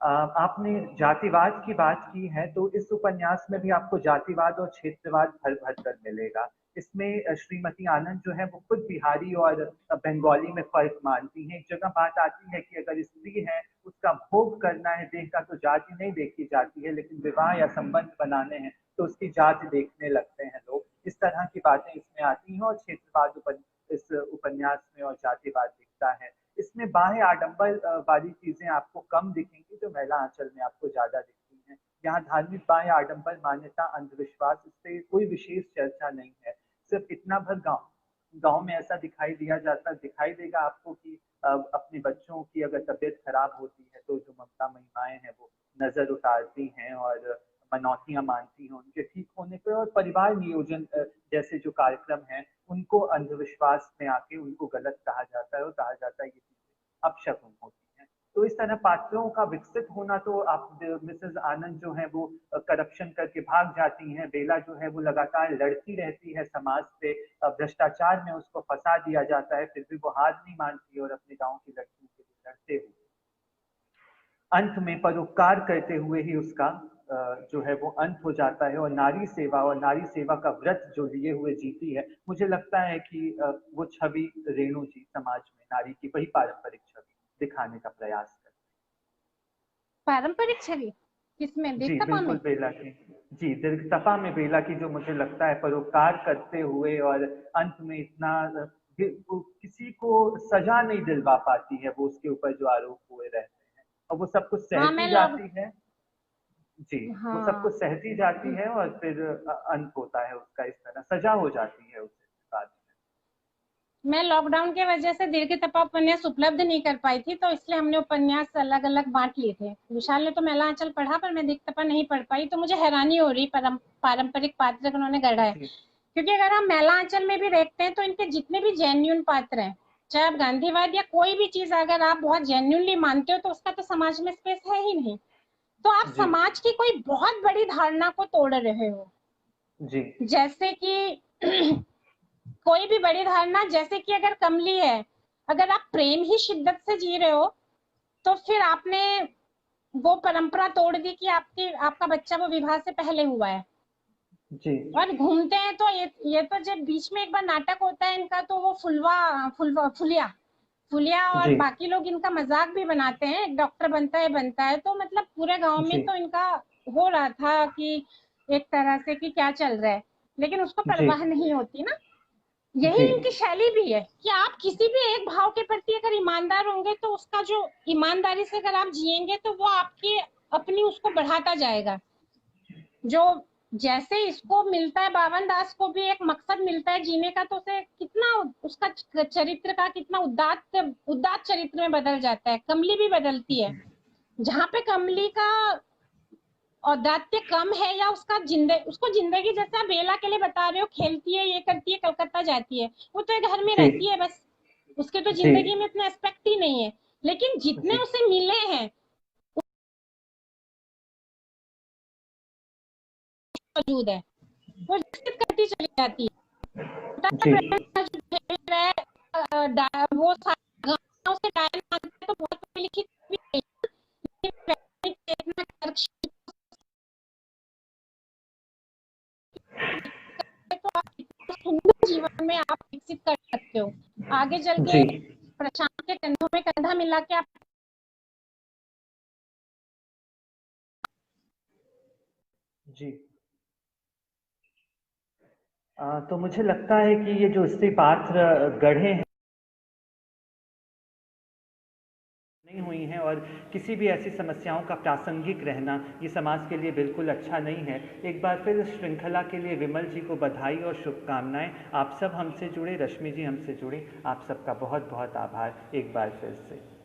आपने जातिवाद की बात की है तो इस उपन्यास में भी आपको जातिवाद और क्षेत्रवाद भर भर कर मिलेगा। इसमें श्रीमती आनंद जो है वो खुद बिहारी और बंगाली में फर्क मानती हैं। एक जगह बात आती है कि अगर स्त्री है उसका भोग करना है देह का तो जाति नहीं देखी जाती है, लेकिन विवाह या संबंध बनाने हैं तो उसकी जाति देखने लगते हैं लोग। इस तरह की बातें इसमें आती हैं और क्षेत्रवाद इस उपन्यास में और जातिवाद दिखता है। इसमें बाह्य आडंबर वाली चीजें आपको कम दिखेंगी जो महिला आंचल में आपको ज्यादा दिखती हैं। यहाँ धार्मिक बाह्य आडंबर, मान्यता, अंधविश्वास, इस पे कोई विशेष चर्चा नहीं है। सिर्फ इतना भर गांव गांव में ऐसा दिखाई देगा आपको कि अपने बच्चों की अगर तबीयत खराब होती है तो जो ममता महिमाएं हैं वो नजर उतारती हैं और मनौतियां मानती हैं उनके ठीक होने पे। और परिवार नियोजन जैसे जो कार्यक्रम हैं उनको अंधविश्वास में आके उनको गलत कहा जाता है और कहा जाता है ये चीजें अपशकुन होती हैं। तो इस तरह पात्रों का विकसित होना, तो आप मिसेस आनंद जो है वो करप्शन करके भाग जाती हैं। बेला जो है वो लगातार लड़ती रहती है समाज से, भ्रष्टाचार में उसको फंसा दिया जाता है, फिर भी वो हार नहीं मानती और अपने गांव की लड़कियों के लिए लड़ते हुए अंत में परोपकार करते हुए ही उसका जो है वो अंत हो जाता है। और नारी सेवा का व्रत जो लिए हुए जीती है, मुझे लगता है कि वो छवि रेणु जी समाज में नारी की वही पारंपरिक छवि दिखाने का प्रयास करते पारंपरिक छवि किसमें, हैं। दीर्घ जी तपा बिल्कुल में? बेला की। जी, दीर्घतपा में बेला की जो मुझे लगता है परोपकार करते हुए और अंत में इतना वो किसी को सजा नहीं दिलवा पाती है, वो उसके ऊपर जो आरोप हुए रहते हैं और वो सब कुछ हाँ मैं सहती लॉक जाती है। जी, वो सब हाँ कुछ सहती जाती है और फिर अंत होता है उसका इस तरह, सजा हो जाती है उसे बाद मैं लॉकडाउन के वजह से दीर्घ तपा उपन्यास उपलब्ध नहीं कर पाई थी, तो इसलिए हमने उपन्यास अलग अलग बांट लिए थे। विशाल ने तो मैला आंचल पढ़ा पर मैं दीर्घ तपा नहीं पढ़ पाई, तो मुझे हैरानी हो रही पारंपरिक पात्र उन्होंने गढ़ा है। में। जी क्योंकि अगर हम मैला आंचल में भी देखते हैं तो इनके जितने भी जेन्युइन पात्र हैं, चाहे आप गांधीवाद या कोई भी चीज अगर आप बहुत जेन्युइनली मानते हो तो उसका तो समाज में स्पेस है ही नहीं। तो आप जी समाज की कोई बहुत बड़ी धारणा को तोड़ रहे हो। जी जैसे कि कोई भी बड़ी धारणा, जैसे कि अगर कमली है, अगर आप प्रेम ही शिद्दत से जी रहे हो तो फिर आपने वो परंपरा तोड़ दी कि आपका बच्चा वो विवाह से पहले हुआ है। जी और घूमते हैं तो ये तो जब बीच में एक बार नाटक होता है इनका, तो वो फुलिया फुलिया और जी बाकी लोग इनका मजाक भी बनाते हैं, एक डॉक्टर बनता है तो मतलब पूरे गांव में जी तो इनका हो रहा था कि एक तरह से कि क्या चल रहा है, लेकिन उसको जी परवाह नहीं होती ना। यही जी इनकी शैली भी है कि आप किसी भी एक भाव के प्रति अगर ईमानदार होंगे तो उसका जो ईमानदारी से अगर आप जिएंगे तो वो आपकी अपनी उसको बढ़ाता जाएगा। जो जैसे इसको मिलता है, बावन दास को भी एक मकसद मिलता है जीने का, तो उसे कितना उसका चरित्र का कितना उदात्त उदात्त चरित्र में बदल जाता है। कमली भी बदलती है। जहां पे कमली का औदात्य कम है या उसको जिंदगी, जैसे आप बेला के लिए बता रहे हो, खेलती है, ये करती है, कलकत्ता जाती है, वो तो एक घर में जी रहती है बस, उसके तो जी जिंदगी में इतना एस्पेक्ट ही नहीं है। लेकिन जितने जी उसे मिले हैं मौजूद है, वो विकसित करती चली जाती जी है। वो गाँव से डायल मानते हैं तो बहुत पढ़ी लिखी भी नहीं, लेकिन वैज्ञानिक चेतना, तर्कशील, तो आप इतना सुंदर जीवन में आप विकसित कर सकते हो। आगे चल जी के प्रशांत के कंधों में कंधा मिला के आप। जी तो मुझे लगता है कि ये जो स्त्री पात्र गढ़े हैं नहीं हुई हैं और किसी भी ऐसी समस्याओं का प्रासंगिक रहना ये समाज के लिए बिल्कुल अच्छा नहीं है। एक बार फिर इस श्रृंखला के लिए विमल जी को बधाई और शुभकामनाएं। आप सब हमसे जुड़े, रश्मि जी हमसे जुड़ी, आप सबका बहुत बहुत आभार एक बार फिर से।